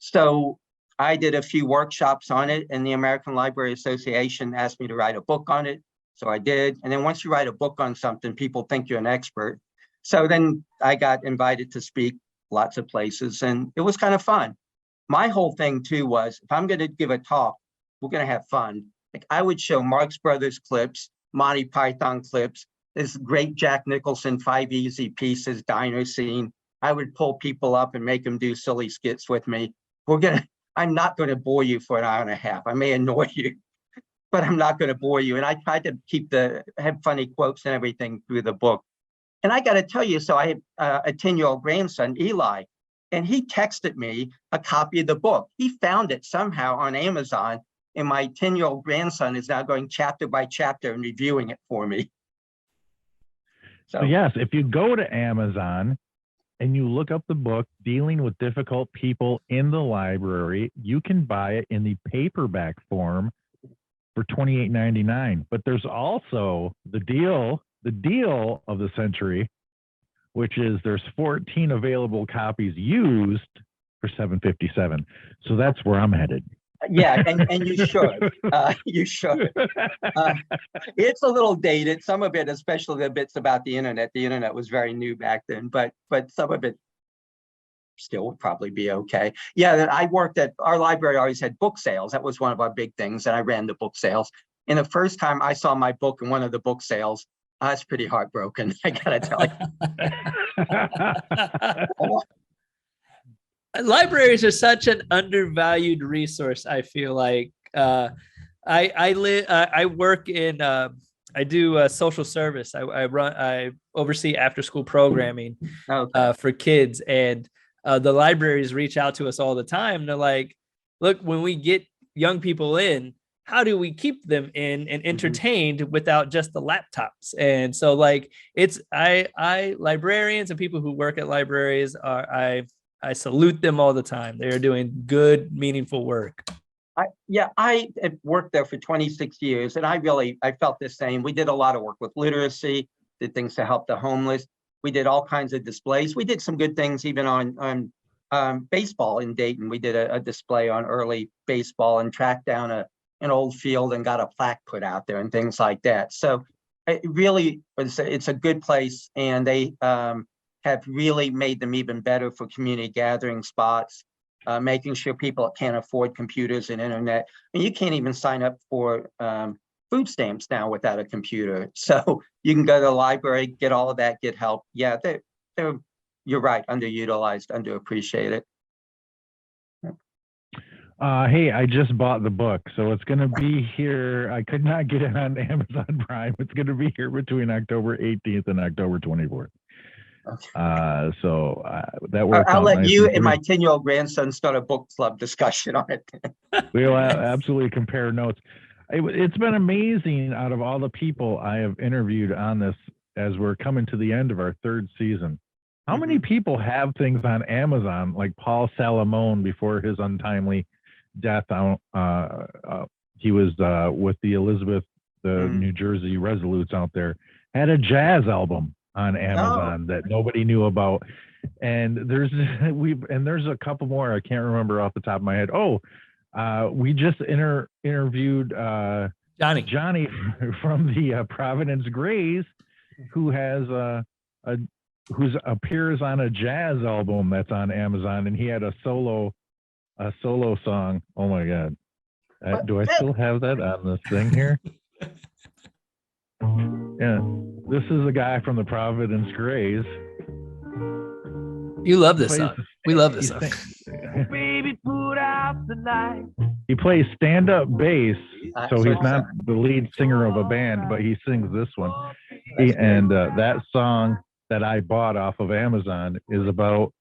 C: So I did a few workshops on it, and the American Library Association asked me to write a book on it. So I did. And then once you write a book on something, people think you're an expert. So then I got invited to speak lots of places, and it was kind of fun. My whole thing too was, if I'm going to give a talk, we're going to have fun. Like I would show Marx Brothers clips, Monty Python clips, this great Jack Nicholson 5 Easy Pieces diner scene. I would pull people up and make them do silly skits with me. I'm not going to bore you for an hour and a half. I may annoy you, but I'm not going to bore you. And I tried to have funny quotes and everything through the book. And I got to tell you, so I have a 10-year-old grandson, Eli, and he texted me a copy of the book. He found it somehow on Amazon, and my 10-year-old grandson is now going chapter by chapter and reviewing it for me.
A: So yes, if you go to Amazon and you look up the book, Dealing with Difficult People in the Library, you can buy it in the paperback form for $28.99. But there's also the deal of the century, which is there's 14 available copies used for $7.57. So that's where I'm headed.
C: Yeah, and you should. You should. It's a little dated. Some of it, especially the bits about the internet. The internet was very new back then, but some of it still would probably be okay. Yeah, I worked at our library. Always had book sales. That was one of our big things, and I ran the book sales. And the first time I saw my book in one of the book sales, I was pretty heartbroken. I gotta tell you.
B: Libraries are such an undervalued resource. I feel like I work in I do social service. I oversee after school programming for kids, and the libraries reach out to us all the time. They're like, look, when we get young people in, how do we keep them in and entertained without just the laptops? And so like I librarians and people who work at libraries I salute them all the time. They're doing good, meaningful work.
C: I have worked there for 26 years, and I felt the same. We did a lot of work with literacy, did things to help the homeless. We did all kinds of displays. We did some good things even on baseball in Dayton. We did a display on early baseball and tracked down an old field and got a plaque put out there and things like that. So it really it's a good place, and they have really made them even better for community gathering spots, making sure people can't afford computers and internet. I mean, you can't even sign up for food stamps now without a computer. So you can go to the library, get all of that, get help. Yeah, you're right, underutilized, underappreciated.
A: Hey, I just bought the book, so it's going to be here. I could not get it on Amazon Prime. It's going to be here between October 18th and October 24th.
C: Okay.
A: That works
C: I'll
A: out
C: let
A: nice
C: you
A: and
C: and my
A: free.
C: 10-year-old grandson start a book club discussion on it.
A: We'll absolutely compare notes. It's been amazing out of all the people I have interviewed on this as we're coming to the end of our third season. How many people have things on Amazon, like Paul Salamone before his untimely death? He was with the Elizabeth, the New Jersey Resolutes out there, had a jazz album on Amazon that nobody knew about. And there's a couple more I can't remember off the top of my head. We just interviewed Johnny from the Providence Grays, who has who appears on a jazz album that's on Amazon, and he had a solo song. Oh my God. Do I still have that on this thing here? Yeah. This is a guy from the Providence Grays.
B: You love this song. We love this song.
D: Baby, put out the light.
A: He plays stand-up bass, so he's not the lead singer of a band, but he sings this one. That song that I bought off of Amazon is about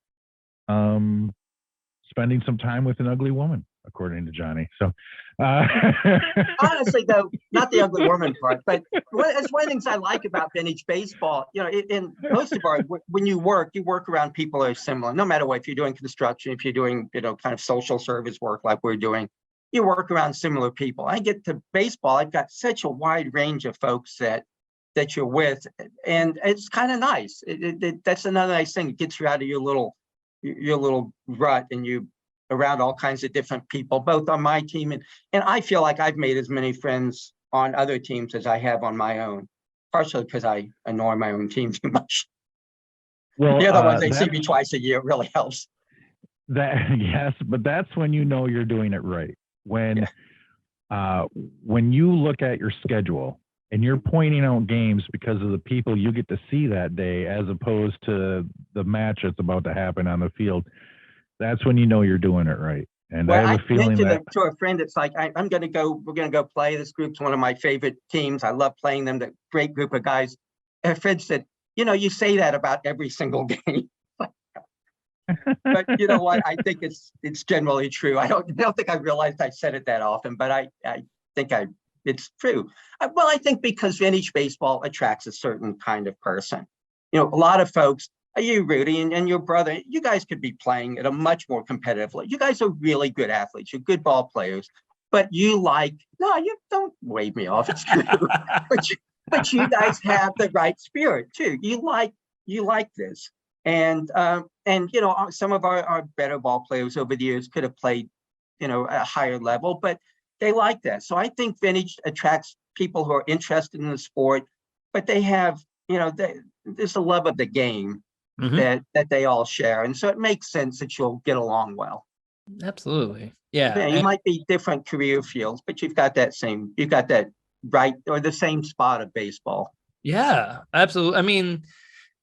A: spending some time with an ugly woman, according to Johnny. So,
C: honestly, though, not the ugly woman part, but it's one of the things I like about vintage baseball. You know, in most of our, when you work around people that are similar. No matter what, if you're doing construction, if you're doing, kind of social service work like we're doing, you work around similar people. I get to baseball, I've got such a wide range of folks that you're with, and it's kind of nice. That's another nice thing. It gets you out of your little rut, and you around all kinds of different people, both on my team and I feel like I've made as many friends on other teams as I have on my own, partially because I annoy my own team too much. Well, the other ones, they see me twice a year, really helps.
A: Yes, but that's when you know you're doing it right. When you look at your schedule and you're pointing out games because of the people you get to see that day, as opposed to the match that's about to happen on the field, that's when you know you're doing it right. And I have a feeling that
C: to a friend, it's like, we're going to go play. This group's one of my favorite teams. I love playing them. The great group of guys. And Fred said, you say that about every single game. But you know what? I think it's generally true. I don't think I realized I said it that often, but I think it's true. I think because vintage baseball attracts a certain kind of person. A lot of folks, you, Rudy, and your brother, you guys could be playing at a much more competitive level. You guys are really good athletes. You're good ball players, but you don't wave me off. It's true. but you guys have the right spirit too. You like this. And some of our better ball players over the years could have played, at a higher level, but they like that. So I think vintage attracts people who are interested in the sport, but they have, there's a love of the game that they all share. And so it makes sense that you'll get along well.
B: Absolutely. Yeah.
C: You might be different career fields, but you've got that right, or the same spot of baseball.
B: Yeah, absolutely.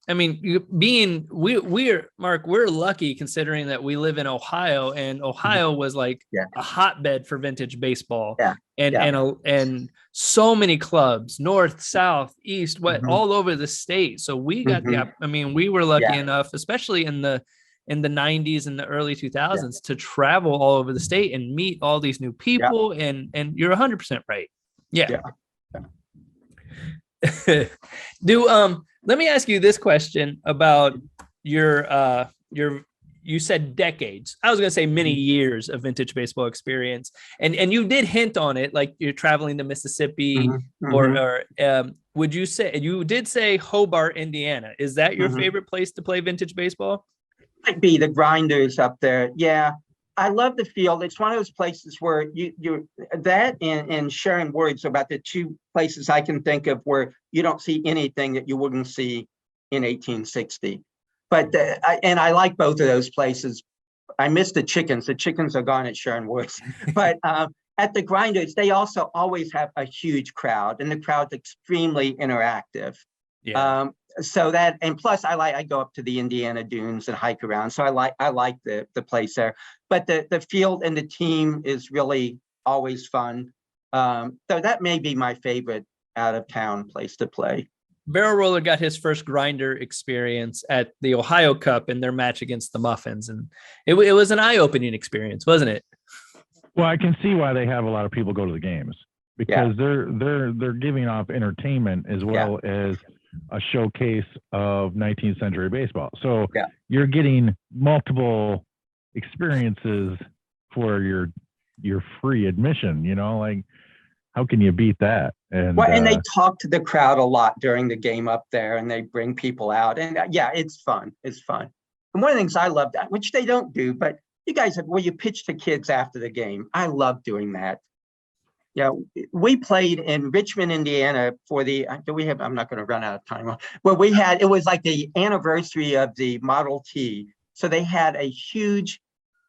B: We're Mark, we're lucky considering that we live in Ohio, and Ohio was like a hotbed for vintage baseball. And so many clubs, north, south, east, west, all over the state. So we got we were lucky enough, especially in the 90s and the early 2000s, to travel all over the state and meet all these new people. And you're 100% right. Yeah. Let me ask you this question about your you said decades. I was going to say many years of vintage baseball experience. And you did hint on it, like you're traveling to Mississippi or would you say, you did say Hobart, Indiana. Is that your favorite place to play vintage baseball?
C: Might be the Grinders up there. Yeah. I love the field. It's one of those places where you that and sharing words about the two places I can think of where you don't see anything that you wouldn't see in 1860. But I like both of those places. I miss the chickens. The chickens are gone at Sharon Woods. But at the Grinders, they also always have a huge crowd, and the crowd's extremely interactive. so that, and plus I go up to the Indiana dunes and hike around. So I like the place there, but the field and the team is really always fun. So that may be my favorite out of town place to play.
B: Barrel Roller got his first grinder experience at the Ohio Cup in their match against the Muffins, and it was an eye-opening experience, wasn't it?
A: Well, I can see why they have a lot of people go to the games, because they're giving off entertainment as well as a showcase of 19th century baseball. So you're getting multiple experiences for your free admission, like how can you beat that? And
C: and they talk to the crowd a lot during the game up there, and they bring people out, and it's fun. It's fun. And one of the things I love, which they don't do, but you guys have, you pitch to kids after the game. I love doing that. We played in Richmond, Indiana for I'm not going to run out of time. Well, it was like the anniversary of the Model T. So they had a huge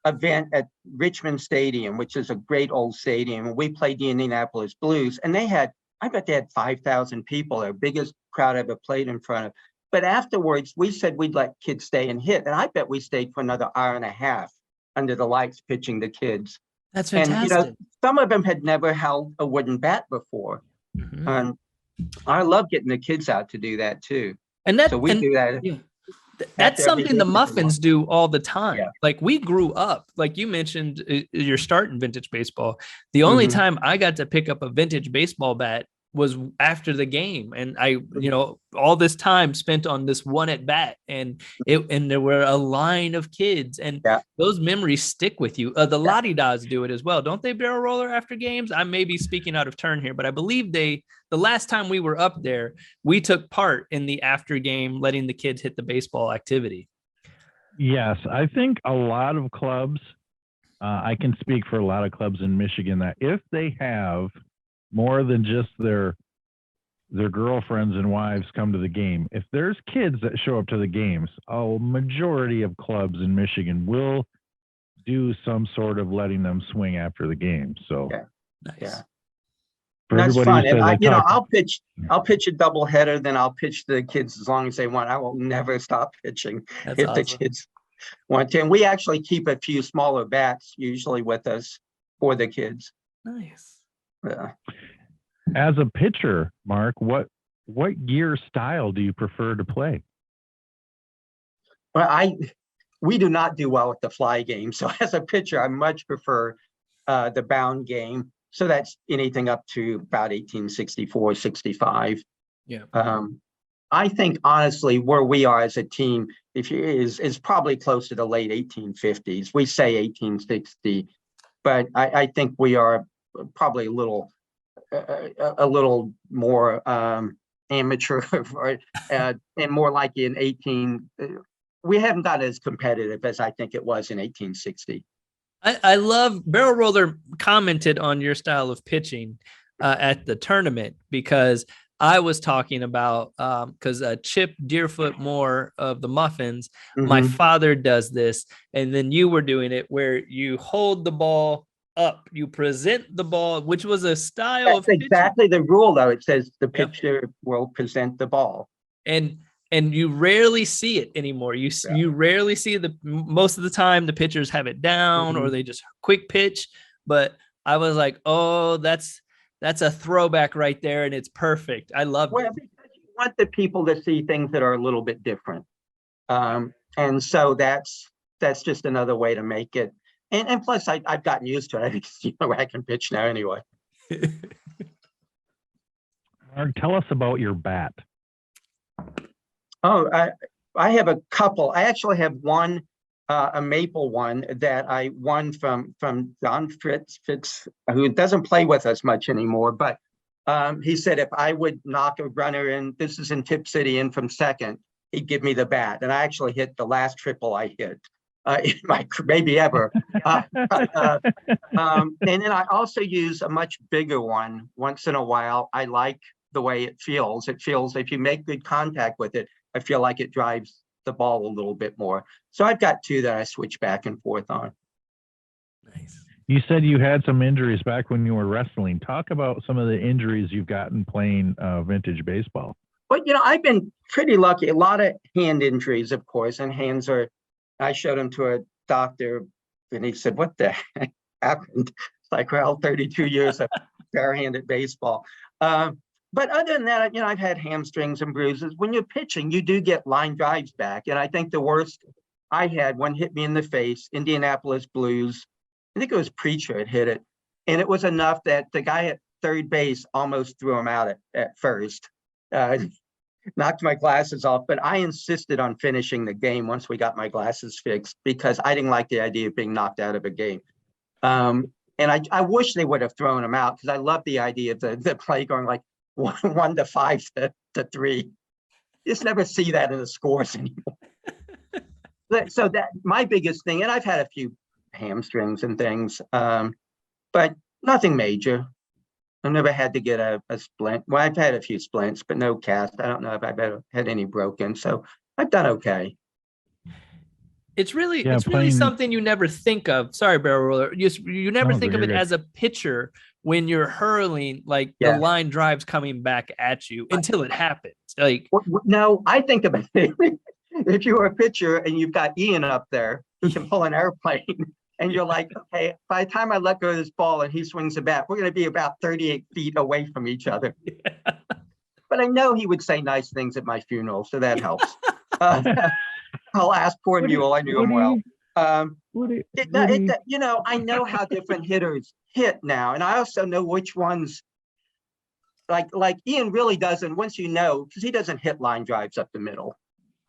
C: event at Richmond Stadium, which is a great old stadium. We played the Indianapolis Blues, and I bet they had 5,000 people, their biggest crowd I ever played in front of. But afterwards, we said we'd let kids stay and hit. And I bet we stayed for another hour and a half under the lights pitching the kids.
B: That's fantastic.
C: And, some of them had never held a wooden bat before. Mm-hmm. And I love getting the kids out to do that too.
B: And we
C: do that.
B: Yeah. That's something the Muffins do all the time. Yeah. Like we grew up, like you mentioned, you're starting vintage baseball. The only time I got to pick up a vintage baseball bat was after the game. And all this time spent on this one at bat, and there were a line of kids, and those memories stick with you. The Lottie-Daws do it as well. Don't they barrel roller after games? I may be speaking out of turn here, but I believe the last time we were up there, we took part in the after game, letting the kids hit the baseball activity.
A: Yes. I think a lot of clubs, I can speak for a lot of clubs in Michigan, that if they have more than just their girlfriends and wives come to the game, if there's kids that show up to the games, a majority of clubs in Michigan will do some sort of letting them swing after the game. So
C: that's fun. And I'll pitch a doubleheader, then I'll pitch to the kids as long as they want. I will never stop pitching if the kids want to. And we actually keep a few smaller bats usually with us for the kids.
B: Nice.
C: Yeah.
A: As a pitcher, Mark, what gear style do you prefer to play?
C: Well, we do not do well with the fly game. So as a pitcher, I much prefer the bound game. So that's anything up to about 1864, 65.
B: Yeah.
C: I think honestly, where we are as a team, is probably close to the late 1850s. We say 1860, but I think we are probably a little more amateur and more like we haven't got as competitive as I think it was in 1860.
B: I love Barrel Roller commented on your style of pitching at the tournament, because I was talking about because Chip Deerfoot Moore of the Muffins, my father does this, and then you were doing it where you hold the ball up, you present the ball, which was a style.
C: That's exactly the rule, though. It says the pitcher will present the ball,
B: and you rarely see it anymore. You rarely see most of the time the pitchers have it down or they just quick pitch. But I was like, oh, that's a throwback right there, and it's perfect. I love it.
C: Because you want the people to see things that are a little bit different, and so that's just another way to make it. And plus, I've gotten used to it. I think I can pitch now anyway.
A: Mark, tell us about your bat.
C: Oh, I have a couple. I actually have one, a maple one that I won from Don Fitz, who doesn't play with us much anymore. But he said if I would knock a runner in, this is in Tip City, in from second, he'd give me the bat. And I actually hit the last triple I hit. In my maybe ever. And then I also use a much bigger one once in a while. I like the way it feels. It feels, if you make good contact with it, I feel like it drives the ball a little bit more. So I've got two that I switch back and forth on.
B: Nice.
A: You said you had some injuries back when you were wrestling. Talk about some of the injuries you've gotten playing vintage baseball.
C: But I've been pretty lucky. A lot of hand injuries, of course, and hands are. I showed him to a doctor, and he said, "What the heck happened?" It's like, well, 32 years of barehanded baseball. But other than that, I've had hamstrings and bruises. When you're pitching, you do get line drives back, and I think the worst I had, one hit me in the face. Indianapolis Blues. I think it was Preacher had hit it, and it was enough that the guy at third base almost threw him out at first. Knocked my glasses off, but I insisted on finishing the game once we got my glasses fixed because I didn't like the idea of being knocked out of a game. And I wish they would have thrown him out because I love the idea of the play going like 1-5 to 3. You just never see that in the scores anymore. So that my biggest thing, and I've had a few hamstrings and things, but nothing major. I've never had to get a splint. Well, I've had a few splints, but no cast. I don't know if I've ever had any broken. So I've done okay.
B: It's really something you never think of. Sorry, barrel roller. You never think of it as a pitcher when you're hurling, like the line drives coming back at you until it happens. Like,
C: no, I think about it. If you're a pitcher and you've got Ian up there who can pull an airplane, and you're like, okay, by the time I let go of this ball and he swings the bat, we're going to be about 38 feet away from each other. Yeah. But I know he would say nice things at my funeral, so that helps. I'll ask poor Mule. I knew him well. I know how different hitters hit now, and I also know which ones. Like Ian really doesn't. Once because he doesn't hit line drives up the middle,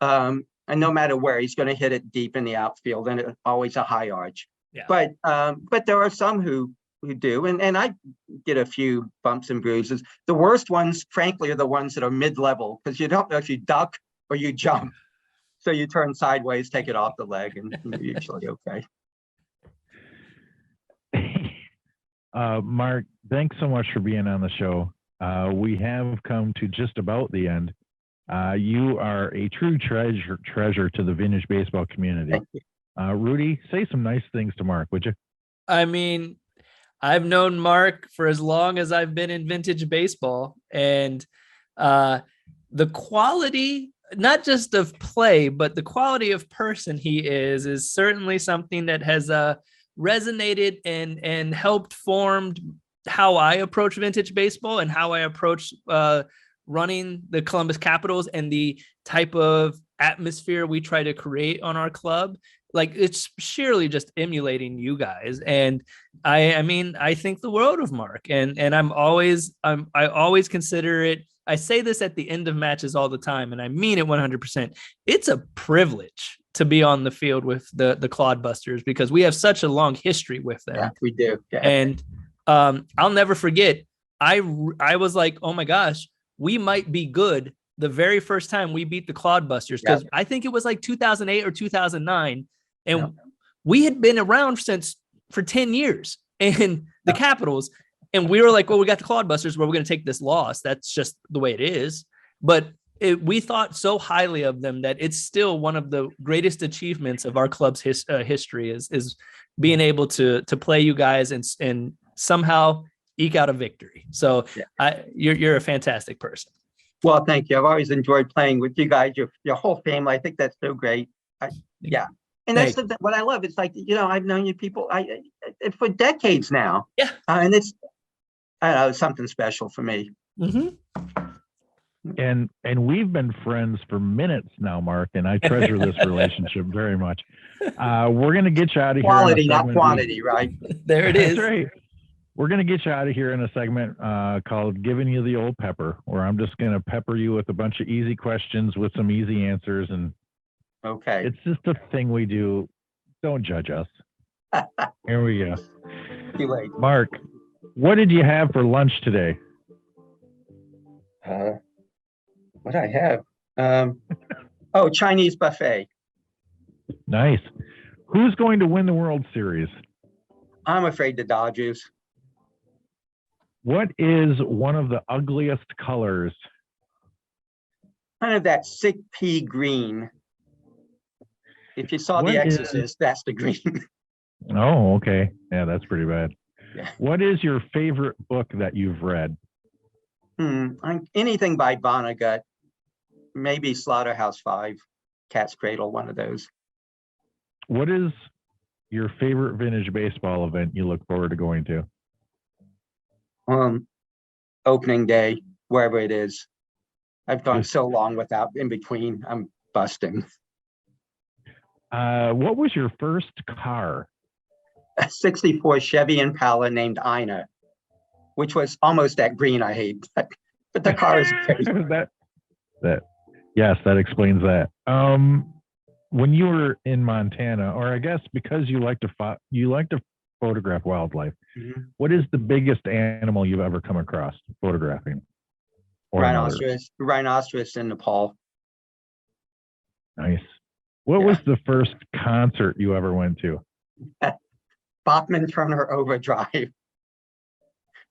C: and no matter where, he's going to hit it deep in the outfield, and it's always a high arch. Yeah. But there are some who do, and I get a few bumps and bruises. The worst ones, frankly, are the ones that are mid-level because you don't know if you duck or you jump. So you turn sideways, take it off the leg, and you're usually
A: okay. Mark, thanks so much for being on the show. We have come to just about the end. You are a true treasure to the vintage baseball community.
C: Thank you.
A: Rudy, say some nice things to Mark, would you?
B: I mean, I've known Mark for as long as I've been in vintage baseball, and the quality, not just of play, but the quality of person he is certainly something that has resonated and helped formed how I approach vintage baseball and how I approach running the Columbus Capitals and the type of atmosphere we try to create on our club. Like, it's sheerly just emulating you guys. And I mean, I think the world of Mark, and I always consider it. I say this at the end of matches all the time, and I mean it 100%. It's a privilege to be on the field with the Clodbusters because we have such a long history with them.
C: Yeah, we do. Yeah.
B: And I'll never forget. I was like, oh my gosh, we might be good the very first time we beat the Clodbusters, because I think it was like 2008 or 2009. And we had been around for 10 years and the Capitals. And we were like, well, we got the Clodbusters, where we're going to take this loss. That's just the way it is. But we thought so highly of them that it's still one of the greatest achievements of our club's history is being able to play you guys and somehow eke out a victory. So you're a fantastic person.
C: Well, thank you. I've always enjoyed playing with you guys, your whole family. I think that's so great. And that's what I love. It's like, I've known you people for decades now. Yeah. And it's, I don't know, it's something special for me.
B: Mm-hmm.
A: And we've been friends for minutes now, Mark, and I treasure this relationship very much. We're going to get you out of here.
C: Quality, not quantity, right?
B: There it is.
A: That's right. We're going to get you out of here in a segment called Giving You the Old Pepper, where I'm just going to pepper you with a bunch of easy questions with some easy answers. And
C: okay,
A: it's just a thing we do. Don't judge us. Here we go.
C: Too late.
A: Mark, what did you have for lunch today?
C: What I have? Chinese buffet.
A: Nice. Who's going to win the World Series?
C: I'm afraid the Dodgers.
A: What is one of the ugliest colors?
C: Kind of that sick pea green. If you saw The Exorcist, that's the green.
A: Oh, okay. Yeah, that's pretty bad.
C: Yeah.
A: What is your favorite book that you've read?
C: Anything by Vonnegut. maybe Slaughterhouse 5, Cat's Cradle, one of those.
A: What is your favorite vintage baseball event you look forward to going to?
C: Opening day, wherever it is. I've gone
A: Just-
C: so long without in between. I'm busting.
A: What was your first car?
C: A 64 Chevy Impala named Ina, which was almost that green I hate, but the car is great.
A: Yes, that explains that. When you were in Montana, or I guess because you like to photograph wildlife,
C: Mhm.
A: what is the biggest animal you've ever come across photographing? Or another?
C: Rhinoceros in Nepal.
A: Nice. What
C: Yeah.
A: was the first concert you ever went to?
C: Bachman Turner Overdrive.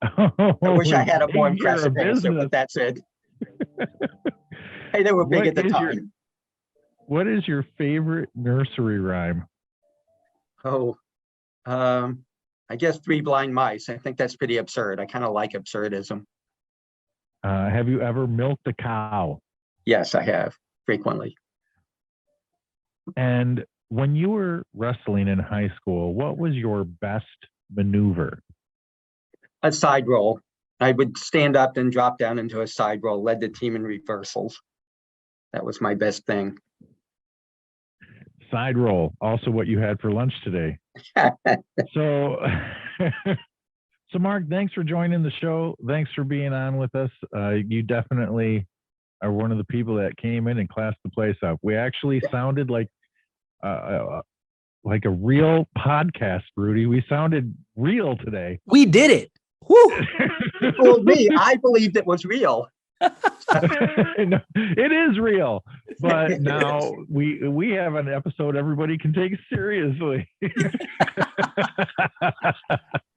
C: I wish I had a more
A: Take care of
C: impressive answer,
A: business.
C: but that's it. Hey, they were big
A: What
C: at the
A: is your-
C: time.
A: What is your favorite nursery rhyme?
C: Oh, I guess Three Blind Mice. I think that's pretty absurd. I kind of like absurdism.
A: Have you ever milked a cow?
C: Yes, I have frequently.
A: And when you were wrestling in high school, what was your best maneuver?
C: A side roll. I would stand up and drop down into a side roll, led the team in reversals. That was my best thing.
A: Side roll, also what you had for lunch today. So, so Mark, thanks for joining the show. Thanks for being on with us. You definitely are one of the people that came in and classed the place up. We actually sounded like a real podcast, Rudy. We sounded real today.
B: We did it. Woo!
C: You fooled me. I believed it was real.
A: No, it is real, but now we have an episode everybody can take seriously.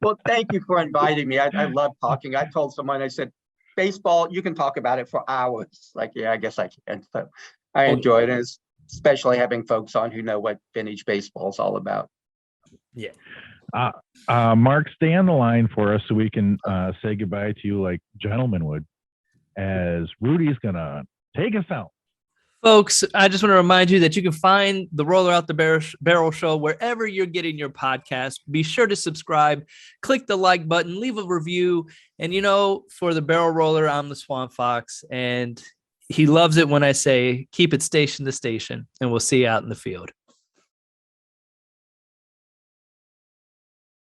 C: Well, thank you for inviting me. I love talking. I told someone, I said, baseball, you can talk about it for hours. Like, yeah, I guess I can. So I enjoy it, especially having folks on who know what vintage baseball is all about.
B: Yeah.
A: Mark, stay on the line for us so we can say goodbye to you like gentlemen would, as Rudy's gonna take us out.
B: Folks, I just want to remind you that you can find the Roller Out the Barrel Show wherever you're getting your podcast. Be sure to subscribe, click the like button, leave a review. And, for the Barrel Roller, I'm the Swan Fox. And he loves it when I say, keep it station to station. And we'll see you out in the field.